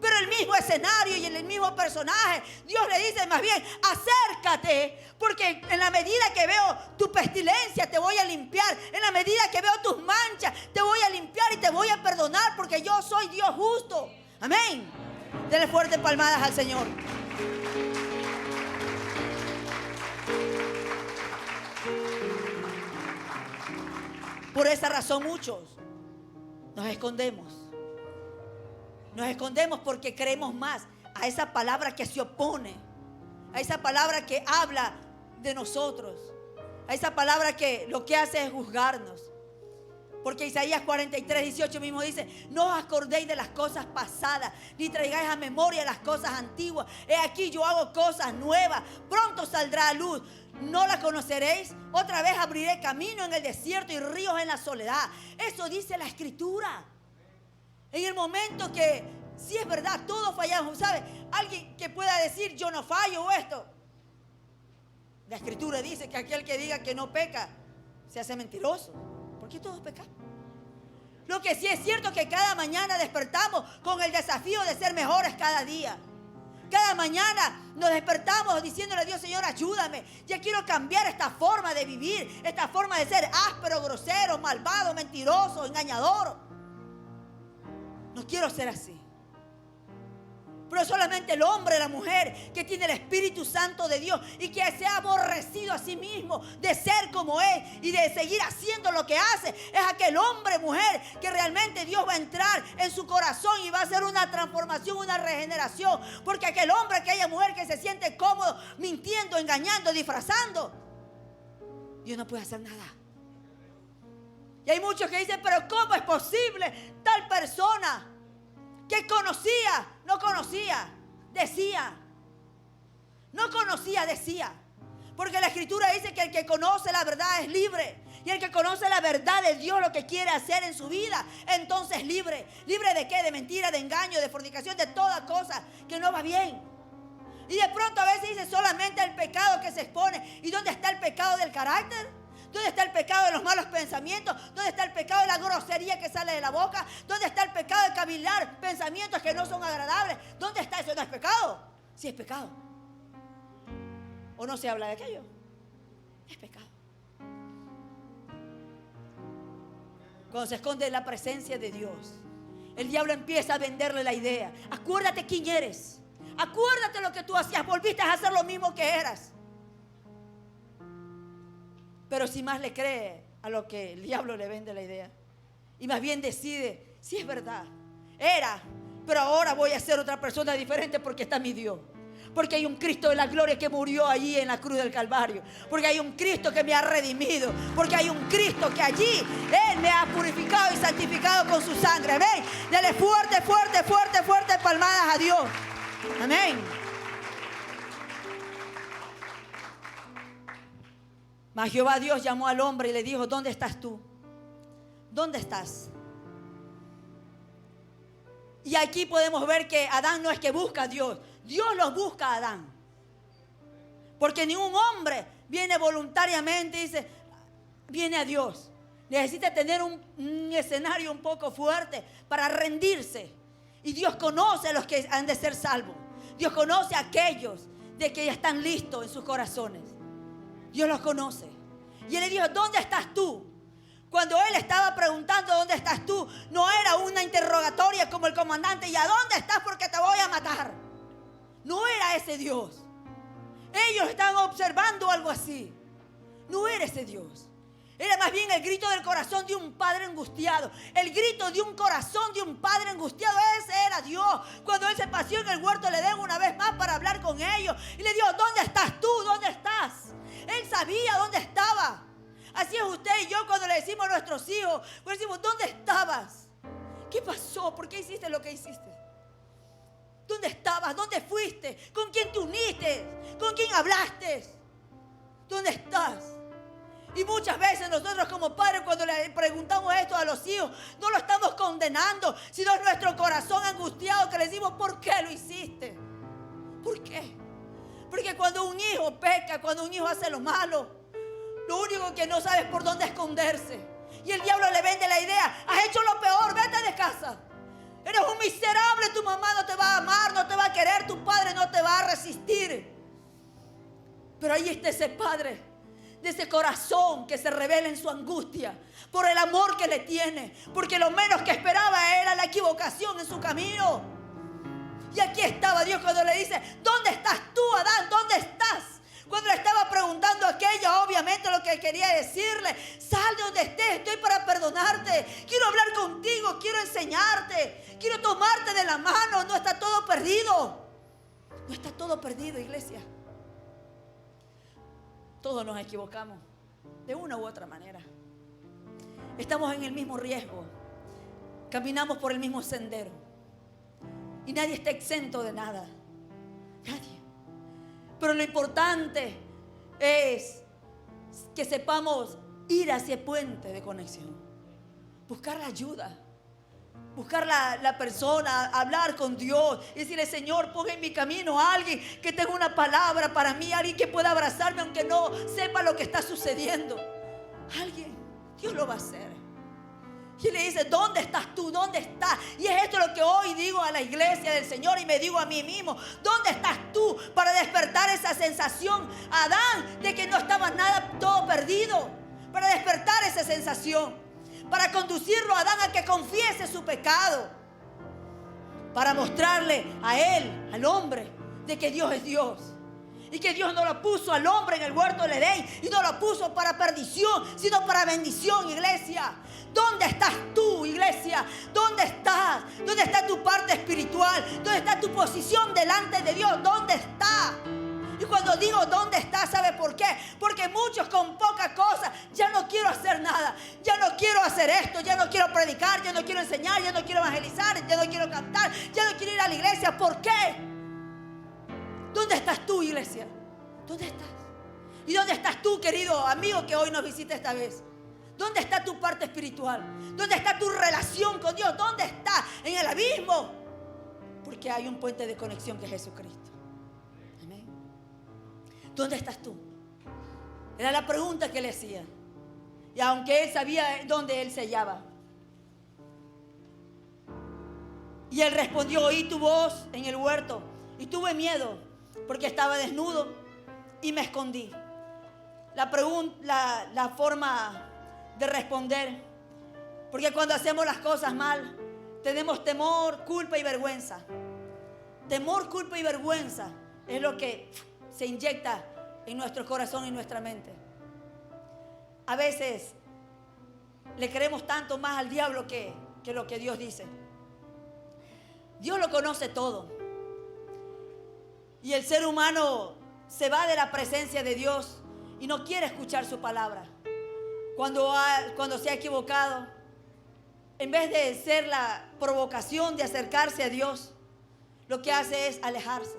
Pero el mismo escenario y el mismo personaje, Dios le dice más bien, acércate, porque en la medida que veo tu pestilencia te voy a limpiar. En la medida que veo tus manchas te voy a limpiar y te voy a perdonar, porque yo soy Dios justo. Amén. Denle fuertes palmadas al Señor. Por esa razón muchos nos escondemos. Nos escondemos porque creemos más a esa palabra que se opone, a esa palabra que habla de nosotros, a esa palabra que lo que hace es juzgarnos. Porque Isaías 43:18 mismo dice: no os acordéis de las cosas pasadas, ni traigáis a memoria las cosas antiguas. He aquí yo hago cosas nuevas, pronto saldrá a luz. ¿No la conoceréis? Otra vez abriré camino en el desierto y ríos en la soledad. Eso dice la Escritura. En el momento que, sí es verdad, todos fallamos, ¿sabe? Alguien que pueda decir yo no fallo o esto. La Escritura dice que aquel que diga que no peca se hace mentiroso. ¿Por qué todos pecamos? Lo que sí es cierto es que cada mañana despertamos con el desafío de ser mejores cada día. Cada mañana nos despertamos diciéndole a Dios: Señor, ayúdame. Ya quiero cambiar esta forma de vivir, esta forma de ser áspero, grosero, malvado, mentiroso, engañador. No quiero ser así. Pero solamente el hombre, la mujer que tiene el Espíritu Santo de Dios y que se ha aborrecido a sí mismo de ser como es y de seguir haciendo lo que hace, es aquel hombre, mujer, que realmente Dios va a entrar en su corazón y va a hacer una transformación, una regeneración. Porque aquel hombre, aquella mujer que se siente cómodo mintiendo, engañando, disfrazando, Dios no puede hacer nada. Y hay muchos que dicen: pero ¿cómo es posible tal persona que conocía, no conocía, decía? No conocía, decía. Porque la Escritura dice que el que conoce la verdad es libre. Y el que conoce la verdad de Dios, lo que quiere hacer en su vida, entonces libre. ¿Libre de qué? De mentira, de engaño, de fornicación, de toda cosa que no va bien. Y de pronto a veces dice solamente el pecado que se expone. ¿Y dónde está el pecado del carácter? ¿Dónde está el pecado de los malos pensamientos? ¿Dónde está el pecado de la grosería que sale de la boca? ¿Dónde está el pecado de cavilar pensamientos que no son agradables? ¿Dónde está eso? ¿No es pecado? Sí es pecado. ¿O no se habla de aquello? Es pecado. Cuando se esconde en la presencia de Dios, el diablo empieza a venderle la idea. Acuérdate quién eres. Acuérdate lo que tú hacías. Volviste a hacer lo mismo que eras. Pero si más le cree a lo que el diablo le vende la idea y más bien decide: sí es verdad, era, pero ahora voy a ser otra persona diferente porque está mi Dios. Porque hay un Cristo de la gloria que murió allí en la cruz del Calvario. Porque hay un Cristo que me ha redimido. Porque hay un Cristo que allí Él me ha purificado y santificado con su sangre. Amén. Dale fuerte, fuerte, fuerte, fuerte palmadas a Dios. Amén. Mas Jehová Dios llamó al hombre y le dijo: ¿dónde estás tú? ¿Dónde estás? Y aquí podemos ver que Adán no es que busca a Dios. Dios los busca a Adán. Porque ningún hombre viene voluntariamente y dice, viene a Dios. Necesita tener un escenario un poco fuerte para rendirse. Y Dios conoce a los que han de ser salvos. Dios conoce a aquellos de que ya están listos en sus corazones. Dios los conoce. Y Él le dijo: ¿dónde estás tú? Cuando Él estaba preguntando ¿dónde estás tú? No era una interrogatoria como el comandante: ¿y a dónde estás? Porque te voy a matar. No era ese Dios. Ellos estaban observando algo así. No era ese Dios. Era más bien el grito del corazón de un padre angustiado. El grito de un corazón de un padre angustiado. Ese era Dios. Cuando Él se paseó en el huerto de Edén una vez más para hablar con ellos. Y le dijo: ¿dónde estás tú? ¿Dónde estás? Él sabía dónde estaba. Así es usted y yo cuando le decimos a nuestros hijos. Cuando decimos: ¿dónde estabas? ¿Qué pasó? ¿Por qué hiciste lo que hiciste? ¿Dónde estabas? ¿Dónde fuiste? ¿Con quién te uniste? ¿Con quién hablaste? ¿Dónde estás? Y muchas veces nosotros como padres, cuando le preguntamos esto a los hijos, no lo estamos condenando, sino es nuestro corazón angustiado que le decimos: ¿por qué lo hiciste? ¿Por qué? Porque cuando un hijo peca, cuando un hijo hace lo malo, lo único que no sabe es por dónde esconderse. Y el diablo le vende la idea: has hecho lo peor, vete de casa. Eres un miserable, tu mamá no te va a amar, no te va a querer, tu padre no te va a resistir. Pero ahí está ese padre, de ese corazón que se revela en su angustia por el amor que le tiene, porque lo menos que esperaba era la equivocación en su camino. Y aquí estaba Dios cuando le dice, ¿dónde estás tú, Adán? ¿Dónde estás? Cuando le estaba preguntando aquella, obviamente lo que quería decirle, sal de donde estés, estoy para perdonarte, quiero hablar contigo, quiero enseñarte, quiero tomarte de la mano, no está todo perdido. No está todo perdido, iglesia. Todos nos equivocamos, de una u otra manera. Estamos en el mismo riesgo, caminamos por el mismo sendero y nadie está exento de nada, nadie. Pero lo importante es que sepamos ir hacia el puente de conexión, buscar la ayuda, buscar la persona, hablar con Dios y decirle, Señor, pon en mi camino a alguien que tenga una palabra para mí, alguien que pueda abrazarme aunque no sepa lo que está sucediendo. Alguien, Dios lo va a hacer. Y le dice, ¿dónde estás tú? ¿Dónde estás? Y es esto lo que hoy digo a la iglesia del Señor y me digo a mí mismo. ¿Dónde estás tú para despertar esa sensación, Adán, de que no estaba nada, todo perdido? Para despertar esa sensación, para conducirlo a Adán a que confiese su pecado, para mostrarle a él, al hombre, de que Dios es Dios. Y que Dios no lo puso al hombre en el huerto del Edén y no lo puso para perdición, sino para bendición, iglesia. ¿Dónde estás tú, iglesia? ¿Dónde estás? ¿Dónde está tu parte espiritual? ¿Dónde está tu posición delante de Dios? ¿Dónde está? Y cuando digo dónde está, ¿sabe por qué? Porque muchos con poca cosa, ya no quiero hacer nada, ya no quiero hacer esto, ya no quiero predicar, ya no quiero enseñar, ya no quiero evangelizar, ya no quiero cantar, ya no quiero ir a la iglesia. ¿Por qué? ¿Dónde estás tú, iglesia? ¿Dónde estás? ¿Y dónde estás tú, querido amigo que hoy nos visita esta vez? ¿Dónde está tu parte espiritual? ¿Dónde está tu relación con Dios? ¿Dónde está? ¿En el abismo? Porque hay un puente de conexión que es Jesucristo. Amén. ¿Dónde estás tú? Era la pregunta que le hacía. Y aunque él sabía dónde él se hallaba. Y él respondió, oí tu voz en el huerto y tuve miedo porque estaba desnudo y me escondí. La forma de responder, porque cuando hacemos las cosas mal tenemos temor, culpa y vergüenza. Temor, culpa y vergüenza es lo que se inyecta en nuestro corazón y nuestra mente. A veces le creemos tanto más al diablo que lo que Dios dice. Dios lo conoce todo y el ser humano se va de la presencia de Dios y no quiere escuchar su palabra. Cuando se ha equivocado, en vez de ser la provocación de acercarse a Dios, lo que hace es alejarse,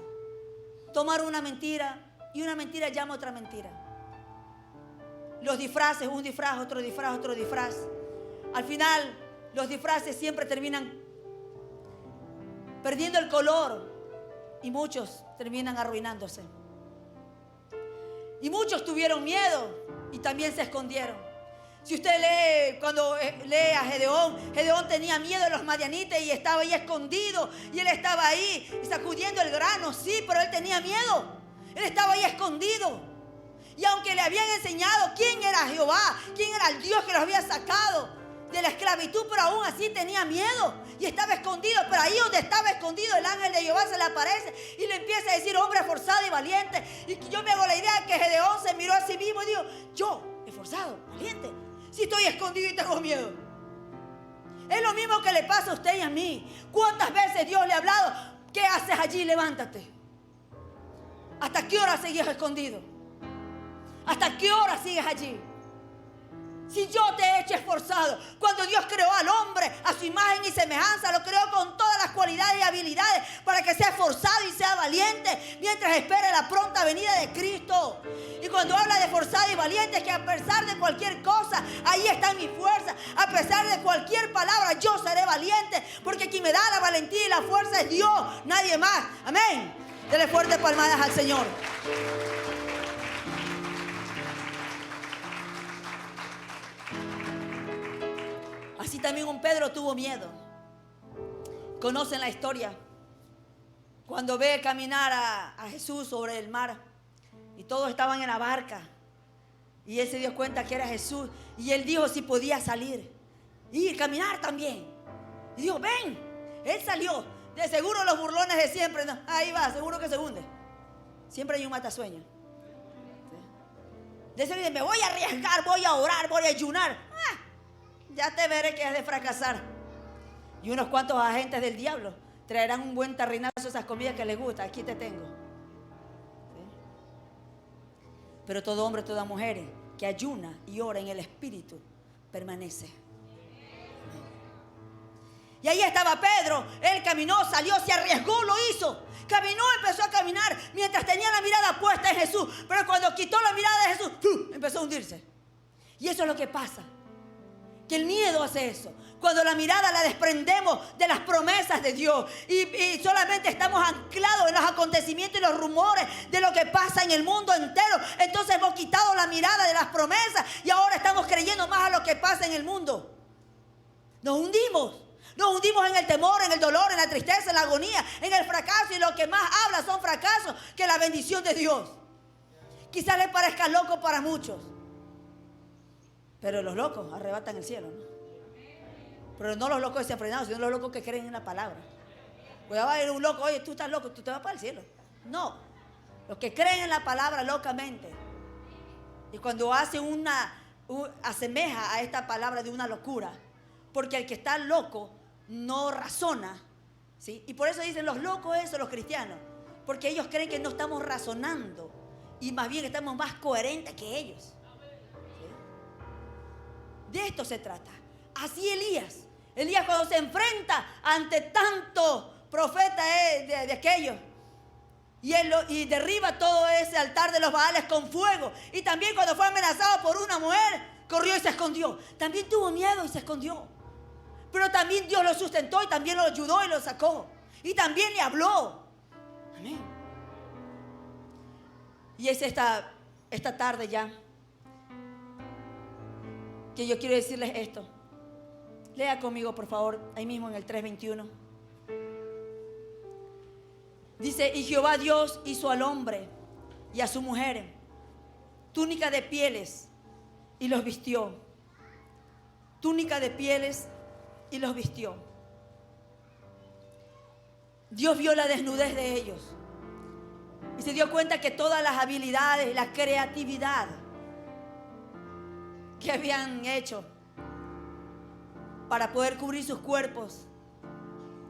tomar una mentira y una mentira llama otra mentira. Los disfraces, un disfraz, otro disfraz, otro disfraz. Al final, los disfraces siempre terminan perdiendo el color y muchos terminan arruinándose. Y muchos tuvieron miedo y también se escondieron. Si usted lee, cuando lee a Gedeón tenía miedo de los madianitas y estaba ahí escondido. Y él estaba ahí sacudiendo el grano, sí, pero él tenía miedo. Él estaba ahí escondido. Y aunque le habían enseñado quién era Jehová, quién era el Dios que los había sacado de la esclavitud, pero aún así tenía miedo y estaba escondido. Pero ahí donde estaba escondido, el ángel de Jehová se le aparece y le empieza a decir, hombre esforzado y valiente. Y yo me hago la idea que Gedeón se miró a sí mismo y dijo, yo, esforzado, valiente, si estoy escondido y tengo miedo. Es lo mismo que le pasa a usted y a mí. ¿Cuántas veces Dios le ha hablado? ¿Qué haces allí? Levántate. ¿Hasta qué hora sigues escondido? ¿Hasta qué hora sigues allí? Si yo te he hecho esforzado, cuando Dios creó al hombre a su imagen y semejanza, lo creó con todas las cualidades y habilidades para que sea esforzado y sea valiente mientras espera la pronta venida de Cristo. Y cuando habla de esforzado y valiente, es que a pesar de cualquier cosa, ahí está mi fuerza. A pesar de cualquier palabra, yo seré valiente, porque quien me da la valentía y la fuerza es Dios, nadie más. Amén. Dele fuertes palmadas al Señor. Así también un Pedro tuvo miedo. Conocen la historia. Cuando ve caminar a Jesús sobre el mar y todos estaban en la barca y él se dio cuenta que era Jesús y él dijo si podía salir y caminar también. Y dijo, ven. Él salió De seguro los burlones de siempre, no, ahí va, seguro que se hunde. Siempre hay un matasueño. De ese día me voy a arriesgar, voy a orar, voy a ayunar. Ya te veré que has de fracasar. Y unos cuantos agentes del diablo traerán un buen tarrinazo de esas comidas que les gusta. Aquí te tengo. ¿Sí? Pero todo hombre, toda mujer que ayuna y ora en el Espíritu permanece. Y ahí estaba Pedro. Él caminó, salió, se arriesgó, lo hizo. Caminó, empezó a caminar mientras tenía la mirada puesta en Jesús. Pero cuando quitó la mirada de Jesús, empezó a hundirse. Y eso es lo que pasa. Que el miedo hace eso. Cuando la mirada la desprendemos de las promesas de Dios y solamente estamos anclados en los acontecimientos y los rumores de lo que pasa en el mundo entero, entonces hemos quitado la mirada de las promesas y ahora estamos creyendo más a lo que pasa en el mundo. Nos hundimos. Nos hundimos en el temor, en el dolor, en la tristeza, en la agonía, en el fracaso, y lo que más habla son fracasos que la bendición de Dios. Quizás les parezca loco para muchos, pero los locos arrebatan el cielo, ¿no? Pero no los locos desenfrenados, sino los locos que creen en la palabra. Pues va a ir un loco, oye, tú estás loco, tú te vas para el cielo. No, los que creen en la palabra locamente. Y cuando hacen asemeja a esta palabra de una locura, porque el que está loco no razona, ¿sí? Y por eso dicen los locos eso, los cristianos, porque ellos creen que no estamos razonando y más bien estamos más coherentes que ellos, ¿sí? De esto se trata. Así Elías cuando se enfrenta ante tanto profeta de aquellos, y derriba todo ese altar de los Baales con fuego, y también cuando fue amenazado por una mujer, corrió y se escondió. También tuvo miedo y se escondió. Pero también Dios lo sustentó y también lo ayudó y lo sacó. Y también le habló. Amén. Y es esta tarde ya que yo quiero decirles esto. Lea conmigo, por favor, ahí mismo en el 3:21. Dice, y Jehová Dios hizo al hombre y a su mujer túnica de pieles y los vistió. Túnica de pieles y los vistió. Dios vio la desnudez de ellos y se dio cuenta que todas las habilidades, la creatividad que habían hecho para poder cubrir sus cuerpos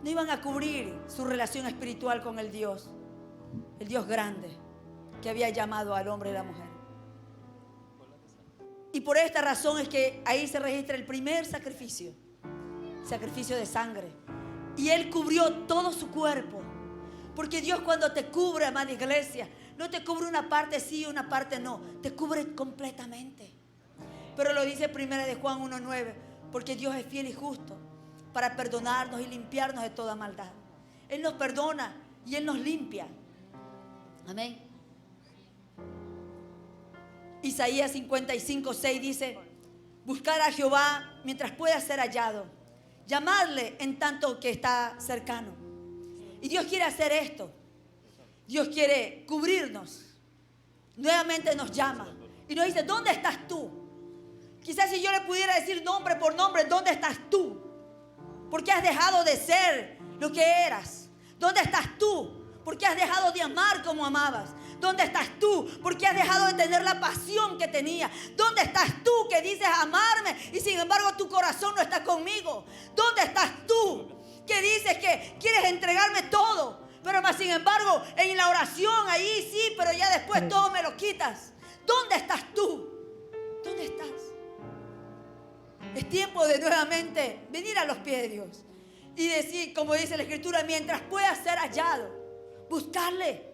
no iban a cubrir su relación espiritual con el Dios grande que había llamado al hombre y la mujer. Y por esta razón es que ahí se registra el primer sacrificio de sangre. Y Él cubrió todo su cuerpo. Porque Dios cuando te cubre, amada iglesia, no te cubre una parte sí y una parte no. Te cubre completamente. Pero lo dice 1 de Juan 1:9. Porque Dios es fiel y justo para perdonarnos y limpiarnos de toda maldad. Él nos perdona y Él nos limpia. Amén. Isaías 55:6 dice, buscar a Jehová mientras pueda ser hallado, llamarle en tanto que está cercano. Y Dios quiere hacer esto. Dios quiere cubrirnos. Nuevamente nos llama y nos dice, ¿dónde estás tú? Quizás si yo le pudiera decir nombre por nombre, ¿dónde estás tú? Porque has dejado de ser lo que eras. ¿Dónde estás tú? Porque has dejado de amar como amabas. ¿Dónde estás tú? Porque has dejado de tener la pasión que tenía. ¿Dónde estás tú que dices amarme y sin embargo tu corazón no está conmigo? ¿Dónde estás tú que dices que quieres entregarme todo, pero más sin embargo en la oración ahí sí, pero ya después todo me lo quitas? ¿Dónde estás tú? ¿Dónde estás? Es tiempo de nuevamente venir a los pies de Dios y decir, como dice la Escritura, mientras pueda ser hallado, buscarle.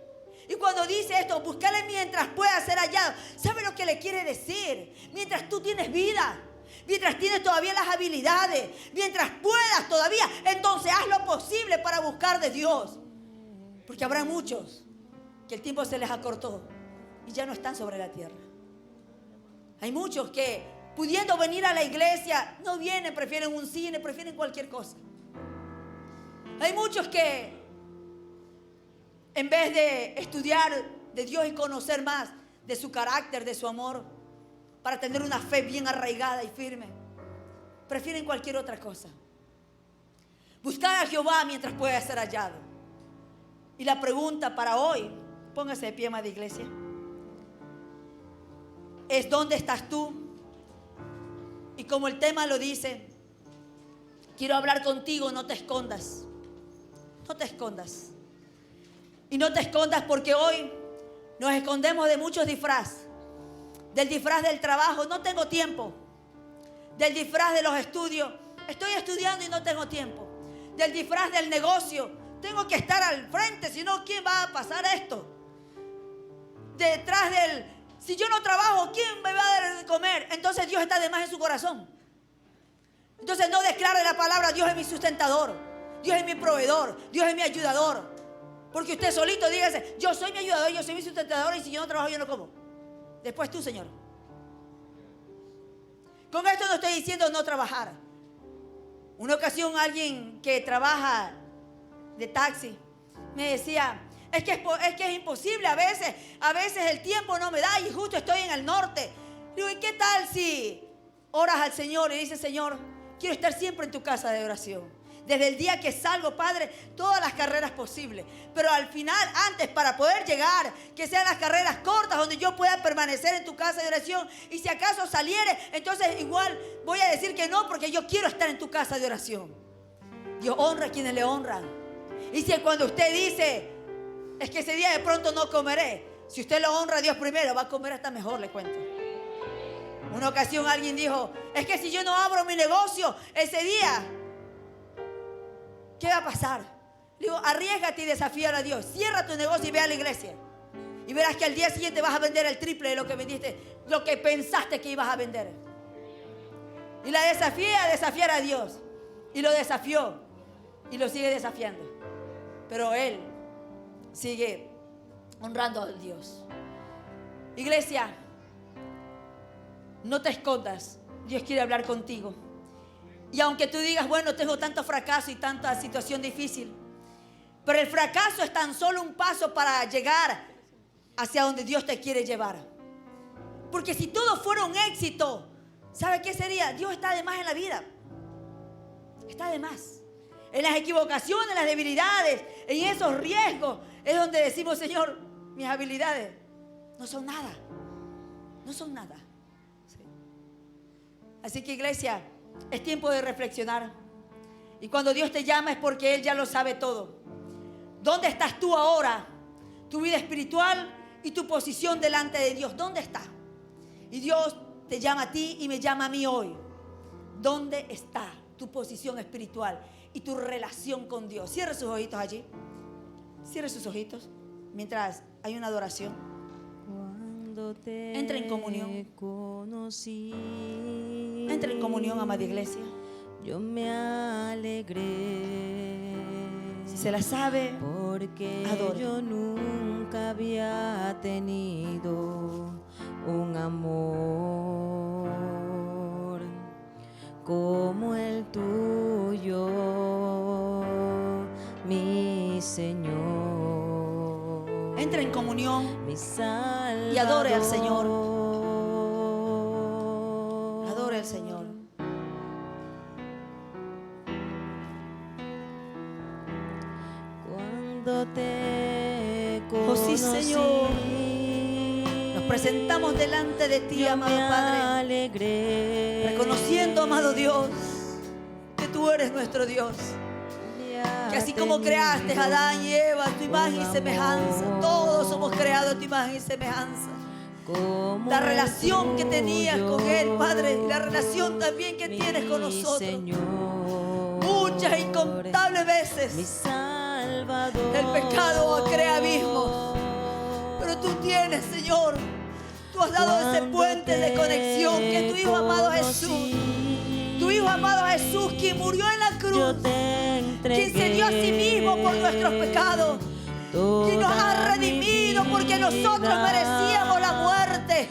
Y cuando dice esto, buscarle mientras pueda ser hallado, ¿sabe lo que le quiere decir? Mientras tú tienes vida, mientras tienes todavía las habilidades, mientras puedas todavía, entonces haz lo posible para buscar de Dios. Porque habrá muchos que el tiempo se les acortó y ya no están sobre la tierra. Hay muchos que pudiendo venir a la iglesia no vienen, prefieren un cine, prefieren cualquier cosa. Hay muchos que en vez de estudiar de Dios y conocer más de su carácter, de su amor, para tener una fe bien arraigada y firme, prefieren cualquier otra cosa. Buscar a Jehová mientras pueda ser hallado. Y la pregunta para hoy, póngase de pie, amada iglesia, es: ¿dónde estás tú? Y como el tema lo dice, quiero hablar contigo, no te escondas. No te escondas. Y no te escondas porque hoy nos escondemos de muchos disfraces. Del disfraz del trabajo, no tengo tiempo. Del disfraz de los estudios, estoy estudiando y no tengo tiempo. Del disfraz del negocio, tengo que estar al frente, si no, ¿quién va a pasar esto? Detrás del, si yo no trabajo, ¿quién me va a dar de comer? Entonces Dios está de más en su corazón. Entonces no declare la palabra: Dios es mi sustentador, Dios es mi proveedor, Dios es mi ayudador. Porque usted solito dígase: yo soy mi ayudador, yo soy mi sustentador, y si yo no trabajo, yo no como. Después tú, Señor. Con esto no estoy diciendo no trabajar. Una ocasión alguien que trabaja de taxi me decía: es que es imposible, a veces el tiempo no me da y justo estoy en el norte. Digo: ¿y qué tal si oras al Señor y dices: Señor, quiero estar siempre en tu casa de oración? Desde el día que salgo, Padre, todas las carreras posibles. Pero al final, antes, para poder llegar, que sean las carreras cortas, donde yo pueda permanecer en tu casa de oración. Y si acaso saliere, entonces igual voy a decir que no, porque yo quiero estar en tu casa de oración. Dios honra a quienes le honran. Y si cuando usted dice: es que ese día de pronto no comeré, si usted lo honra a Dios primero, va a comer hasta mejor, le cuento. Una ocasión alguien dijo: es que si yo no abro mi negocio ese día, ¿qué va a pasar? Le digo: arriésgate y desafía a Dios. Cierra tu negocio y ve a la iglesia. Y verás que al día siguiente vas a vender el triple de lo que vendiste, lo que pensaste que ibas a vender. Y la desafía a desafiar a Dios. Y lo desafió. Y lo sigue desafiando. Pero él sigue honrando a Dios. Iglesia, no te escondas. Dios quiere hablar contigo. Y aunque tú digas: bueno, tengo tanto fracaso y tanta situación difícil, pero el fracaso es tan solo un paso para llegar hacia donde Dios te quiere llevar. Porque si todo fuera un éxito, ¿sabe qué sería? Dios está de más en la vida. Está de más. En las equivocaciones, en las debilidades, en esos riesgos, es donde decimos: Señor, mis habilidades no son nada. No son nada. Sí. Así que, iglesia, es tiempo de reflexionar. Y cuando Dios te llama es porque Él ya lo sabe todo. ¿Dónde estás tú ahora? Tu vida espiritual y tu posición delante de Dios. ¿Dónde está? Y Dios te llama a ti y me llama a mí hoy. ¿Dónde está tu posición espiritual y tu relación con Dios? Cierre sus ojitos allí. Cierre sus ojitos mientras hay una adoración. Entra en comunión. Entra en comunión, amada iglesia. Yo me alegré. Si se la sabe, porque adore. yo nunca había tenido un amor como el tuyo, mi Señor. Entra en comunión Mi Salvador, y adore al Señor. Adore al Señor. Cuando te Oh, sí, Señor. Nos presentamos delante de ti, amado Padre, alegré, reconociendo, amado Dios, que tú eres nuestro Dios. Que así como creaste a Adán y Eva a tu imagen y semejanza, todos somos creados a tu imagen y semejanza. La relación que tenías con Él, Padre, y la relación también que tienes con nosotros. Muchas e incontables veces el pecado crea abismos, pero tú tienes, Señor, tú has dado ese puente de conexión que es tu Hijo amado Jesús. Tu Hijo amado Jesús, quien murió en la cruz, quien se dio a sí mismo por nuestros pecados, quien nos ha redimido porque nosotros merecíamos la muerte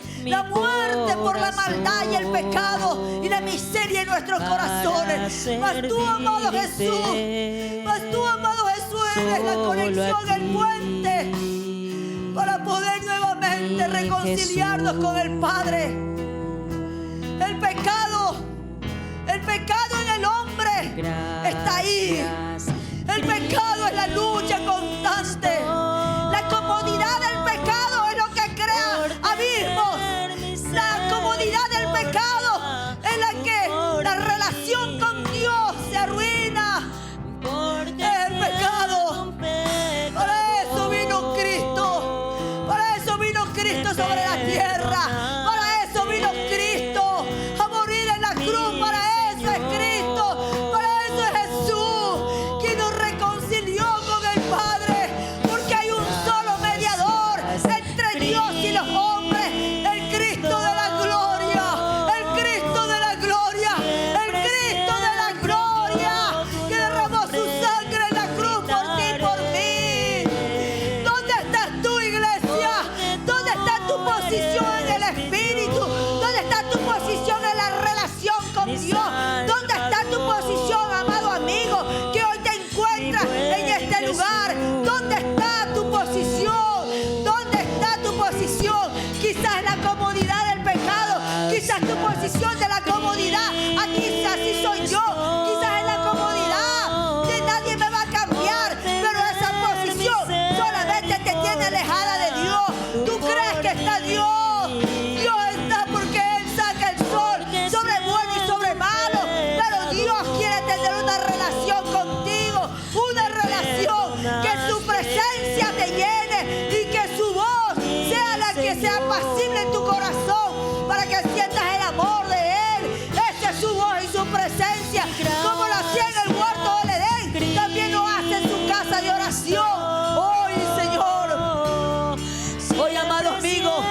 por la maldad y el pecado y la miseria en nuestros corazones. Mas tú, amado Jesús, eres la conexión, el puente para poder nuevamente reconciliarnos con el Padre. El pecado en el hombre está ahí. El pecado es la lucha constante. La comodidad del pecado es lo que crea abismos. La comodidad del pecado es la que la relación con Dios se arruina. Es el pecado. Para eso vino Cristo. Para eso vino Cristo sobre la tierra. Para eso vino Cristo a morir en la cruz. Para eso es Cristo. Para eso es Jesús, quien nos reconcilió con el Padre. Porque hay un solo mediador entre Dios y los hombres. El Cristo de la gloria. El Cristo de la gloria. El Cristo de la gloria. Que derramó su sangre en la cruz por ti y por mí. ¿Dónde estás tú, iglesia? ¿Dónde está tu posición en el Espíritu? ¿Dónde está tu posición en la relación con Dios? ¿Dónde está tu posición, amado amigo, que hoy te encuentras en este lugar? ¿Dónde está tu posición? ¿Dónde está tu posición? Quizás en la comodidad del pecado, quizás tu posición de la comodidad. Aquí así soy yo, quizás en la comodidad que nadie me va a cambiar, pero esa posición solamente te tiene alejada de Dios. ¿Tú crees que está Dios? Dios está porque Él saca el sol sobre bueno y sobre malo, pero Dios quiere tener una relación contigo, una relación que su presencia te llene y que su voz sea la que sea apacible en tu corazón para que sientas el amor de Él. Esa es su voz y su presencia, como lo hacía en el huerto del Edén, también lo hace en su casa de oración. Hoy, Señor, hoy, amado amigo,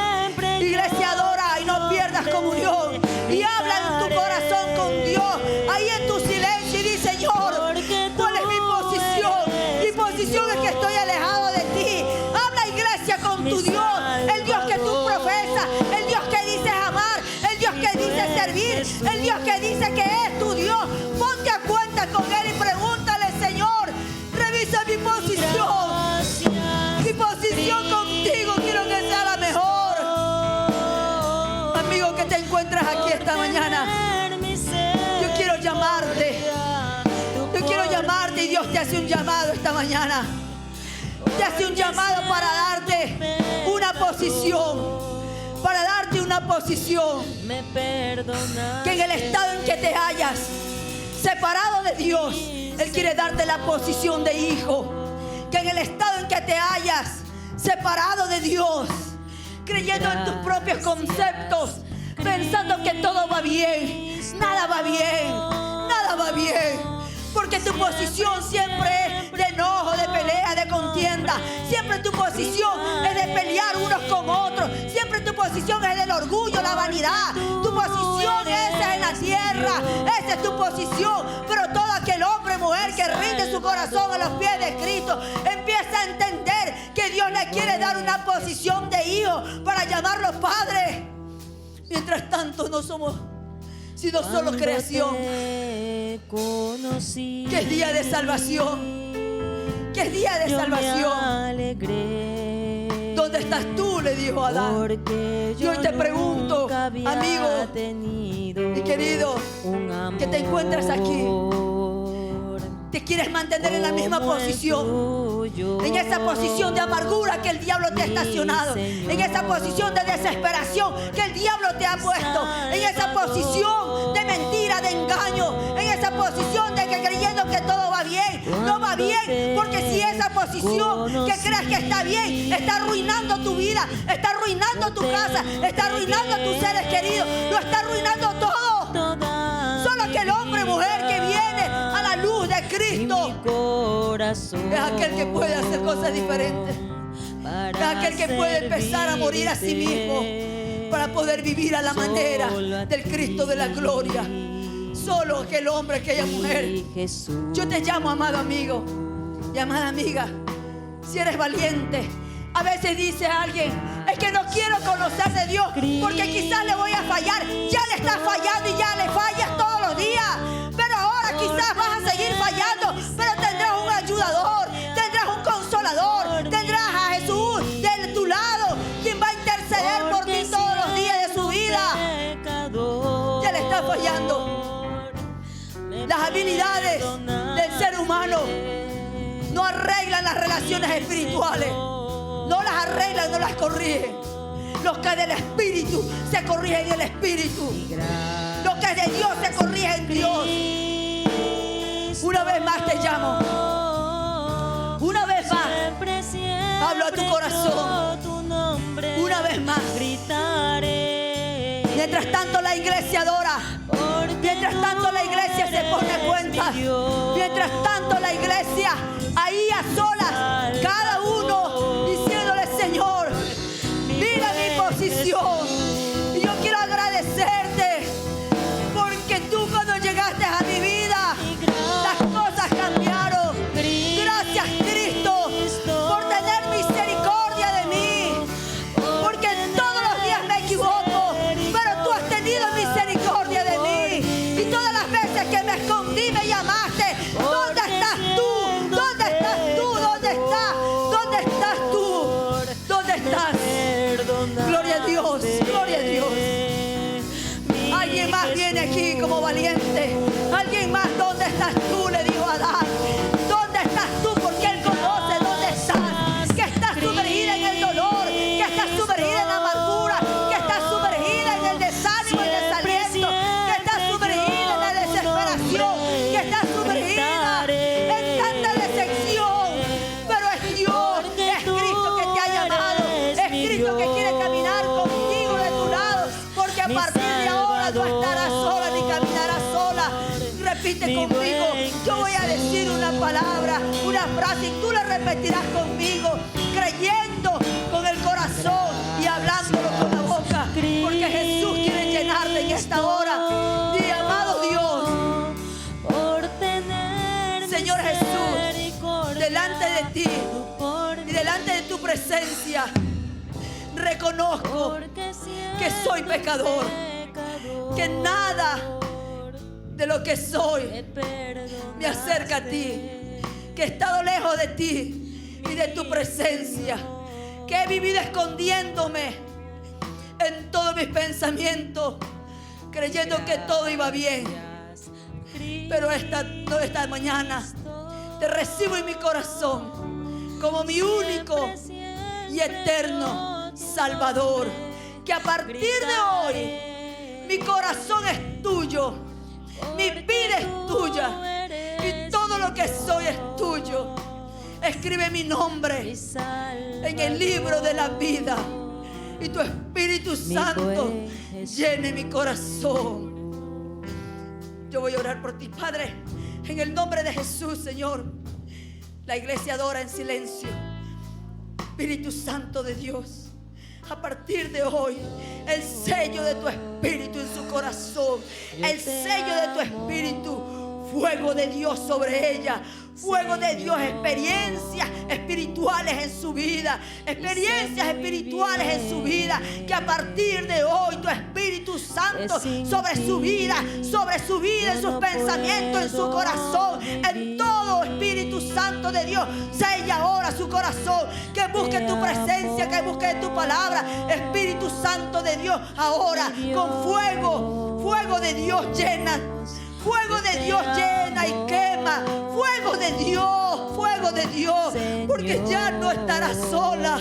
iglesia, adora y no pierdas comunión y habla en tu corazón con Dios, ahí en tu silencio, y di: Señor, ¿cuál es mi posición? Mi posición es que estoy alejado de ti. Habla, iglesia, con tu Dios, el Dios que tú profesas, el Dios que dices amar, el Dios que dices servir, el Dios que dice que es tu Dios. Ponte a cuenta con Él y pregúntale: Señor, revisa mi posición. Mi posición contigo quiero que sea la mejor. Amigo que te encuentras aquí esta mañana, yo quiero llamarte. Yo quiero llamarte y Dios te hace un llamado esta mañana. Te hace un llamado para darte una posición. Para darte una posición. Que en el estado en que te hallas, separado de Dios, Él quiere darte la posición de hijo. Que en el estado en que te hallas, separado de Dios, creyendo en tus propios conceptos, pensando que todo va bien, nada va bien, nada va bien. Porque tu posición siempre es de enojo, de pelea, de contienda. Siempre tu posición es de pelear unos con otros. Siempre tu posición es del orgullo, la vanidad. Tu posición esa es en la tierra. Esa es tu posición. Pero todo aquel hombre, mujer que rinde su corazón a los pies de Cristo, empieza a entender que Dios le quiere dar una posición de hijo para llamarlo padre. Mientras tanto no somos sino solo creación. Que es día de salvación. Que es día de salvación. ¿Dónde estás tú?, le dijo Adán. Y hoy te pregunto, amigo y querido, que te encuentras aquí, ¿te quieres mantener en la misma posición? En esa posición de amargura que el diablo te ha estacionado, en esa posición de desesperación que el diablo te ha puesto, en esa posición de mentira, de engaño, en esa posición de que creyendo que todo va bien, no va bien, porque si esa posición que crees que está bien está arruinando tu vida, está arruinando tu casa, está arruinando a tus seres queridos, lo está arruinando todo. Solo que el hombre, mujer que viene a la luz de Cristo es aquel que puede hacer cosas diferentes. Es aquel que puede empezar a morir a sí mismo para poder vivir a la manera del Cristo de la gloria. Solo aquel hombre, aquella mujer. Yo te llamo, amado amigo y amada amiga, si eres valiente. A veces dice alguien: es que no quiero conocer de Dios porque quizás le voy a fallar. Ya le estás fallando y ya le fallas todos los días. Pero ahora quizás vas a seguir fallando, pero tendrás un ayudador, tendrás un consolador, tendrás a Jesús de tu lado, quien va a interceder por ti todos los días de su vida. Ya le estás fallando. Las habilidades del ser humano no arreglan las relaciones espirituales. No las arreglan, no las corrigen. Los que es del Espíritu se corrigen en el Espíritu. Lo que es de Dios se corrige en Dios. Una vez más te llamo. Una vez más hablo a tu corazón. Una vez más. Mientras tanto la iglesia adora. Mientras tanto la iglesia se pone cuenta. Mientras tanto la iglesia ahí a solas, cada uno diciéndole: Señor, mira mi posición. Y yo quiero agradecerte porque tú, cuando llegaste a mi vida, las cosas cambiaron. Gracias, Cristo, por tener misericordia de mí, porque todos los días me equivoco, pero tú has tenido misericordia de mí. Y todas las veces que me escondí me llamaste. ¿Dónde estás tú? ¿Dónde estás tú? ¿Dónde estás? ¿Dónde estás tú? ¿Dónde estás? Gloria a Dios, gloria a Dios. Alguien más viene aquí como valiente. Alguien más, ¿dónde estás tú? Le dijo a Adán. ¿Dónde estás tú? Porque Él conoce dónde estás. Que estás sumergida en el dolor, que estás sumergida en la amargura, que estás sumergida en el desánimo, el desaliento, que estás sumergida en la desesperación, que estás sumergida en tanta decepción. Pero es Dios, es Cristo que te ha llamado, es Cristo que quiere caminar contigo de tu lado, porque a partir de ahora no estarás sola ni caminarás sola. Repite conmigo. Yo voy a decir una palabra, una frase, y tú la repetirás conmigo, creyendo con el corazón y hablándolo con la boca, porque Jesús quiere llenarte en esta hora. Di: amado Dios, Señor Jesús, delante de ti y delante de tu presencia, reconozco que soy pecador, que nada de lo que soy me acerca a ti, que he estado lejos de ti y de tu presencia, que he vivido escondiéndome en todos mis pensamientos, creyendo que todo iba bien. Pero esta mañana te recibo en mi corazón como mi único y eterno Salvador. Que a partir de hoy mi corazón es tuyo, mi vida es tuya y todo lo que soy es tuyo. Escribe mi nombre en el libro de la vida y tu Espíritu Santo llene mi corazón. Yo voy a orar por ti, Padre, en el nombre de Jesús, Señor. La iglesia adora en silencio. Espíritu Santo de Dios, a partir de hoy, el sello de tu Espíritu en su corazón, el sello de tu Espíritu, fuego de Dios sobre ella, fuego de Dios, experiencias espirituales en su vida, experiencias espirituales en su vida, que a partir de hoy tu Espíritu Santo sobre su vida, en sus pensamientos, en su corazón, en todo. Espíritu Santo de Dios, sella ahora su corazón, que busque tu presencia, que busque tu palabra. Espíritu Santo de Dios, ahora con fuego de Dios llena. Fuego de Dios llena y quema. Fuego de Dios, porque ya no estarás sola.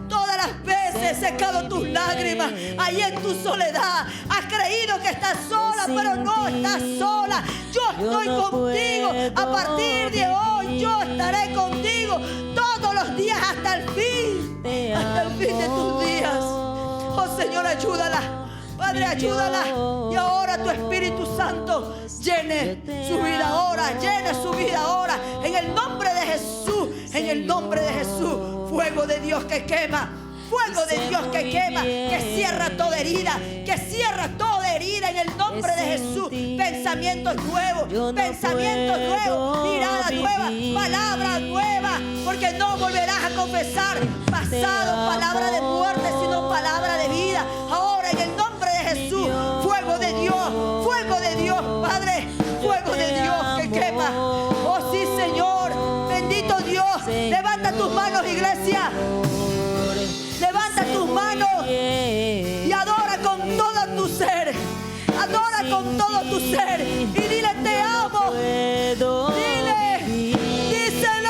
Todas las veces he secado tus lágrimas ahí en tu soledad. Has creído que estás sola, pero no estás sola. Yo estoy contigo. A partir de hoy yo estaré contigo todos los días hasta el fin de tus días. Oh Señor, ayúdala. Padre, ayúdala. Y ahora tu Espíritu Santo llene su vida ahora. Llene su vida ahora. En el nombre de Jesús. En el nombre de Jesús. Fuego de Dios que quema. Fuego de Dios que quema. Que cierra toda herida. Que cierra toda herida en el nombre de Jesús. Pensamientos nuevos. Pensamientos nuevos. Mirada nueva. Palabra nueva. Porque no volverás a confesar pasado, palabra de muerte, sino palabra de vida. Ahora en el nombre de Jesús, fuego de Dios, Padre, fuego de Dios que quema. Oh sí, Señor, bendito Dios. Levanta tus manos, iglesia. Levanta tus manos y adora con todo tu ser. Adora con todo tu ser y dile: te amo. Dile, díselo.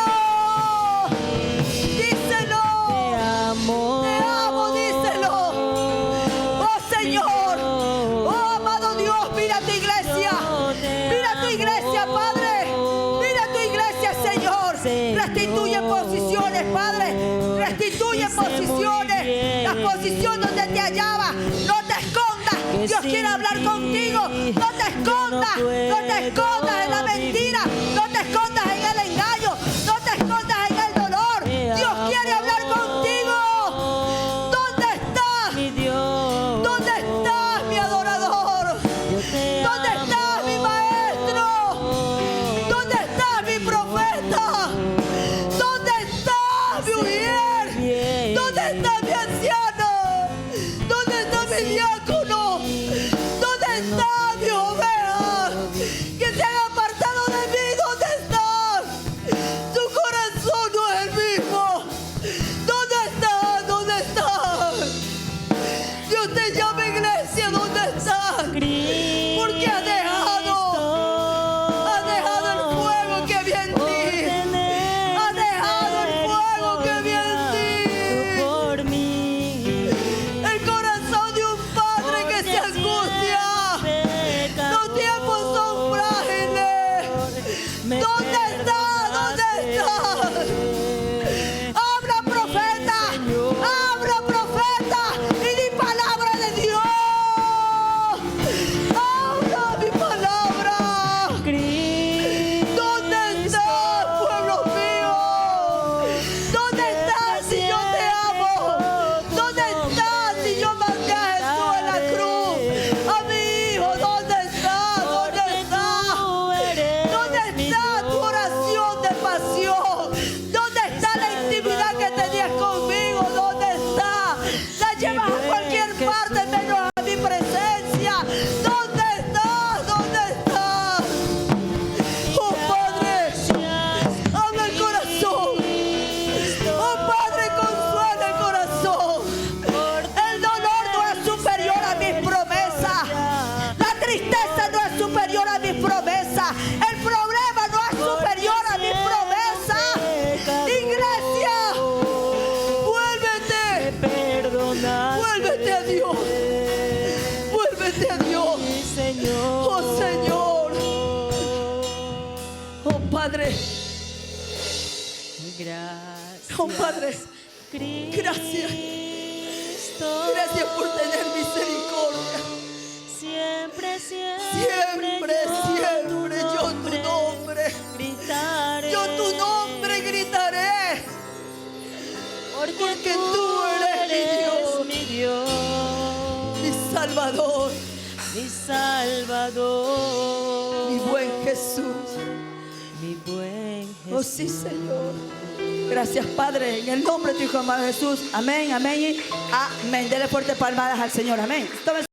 escondas. No te escondas en la mentira. No te escondas en el engaño. No te escondas en el dolor. Dios quiere hablar contigo. ¿Dónde estás? Mi Dios. ¿Dónde estás, mi adorador? Yo te ¿Dónde estás, mi maestro? ¿Dónde estás, mi profeta? ¿Dónde estás, mi ujier? ¿Dónde está mi anciano? ¿Dónde está mi diácono? ¿Dónde está mi oveja? Que se han apartado de mí. ¿Dónde están? Su corazón no es el mismo. ¿Dónde están? ¿Dónde están? Dios te llama, iglesia. ¿Dónde están? Porque has dejado el fuego que había en ti. Has dejado el fuego que había en ti. por mí. El corazón de un padre que se angustia. Los tiempos son frágiles. ¿Dónde está? ¿Dónde está? Habla, profeta. Habla, profeta. Y di palabra de Dios. Habla mi palabra. ¿Dónde estás, pueblo mío? ¿Dónde estás si yo te amo? ¿Dónde estás si yo mandé a Jesús en la cruz? A mi hijo, ¿dónde está? ¿Dónde está? ¿Dónde está tu oración de pasión? ¿Dónde está la intimidad que tenías conmigo? ¿Dónde está? La llevas a cualquier parte menos a mi presencia. ¿Dónde estás? ¿Dónde estás? Oh Padre, habla el corazón. Oh Padre, consuela el corazón. El dolor no es superior a mis promesas. La tristeza no es superior a mis promesas. El problema no es superior a mis promesas. Iglesia, vuélvete. Vuélvete a Dios. Vuélvete a Dios. Oh Señor. Oh Padre. Gracias. Oh Padre. Gracias. Gracias por tener misericordia. Siempre, Siempre, siempre yo tu nombre. gritaré. Yo tu nombre gritaré. Porque tú eres mi Dios, mi Salvador, mi Salvador, mi buen Jesús. mi buen Jesús. Oh sí, Señor. Gracias, Padre, en el nombre de tu Hijo amado Jesús. Amén, amén y amén. Dele fuerte palmadas al Señor. Amén. Tome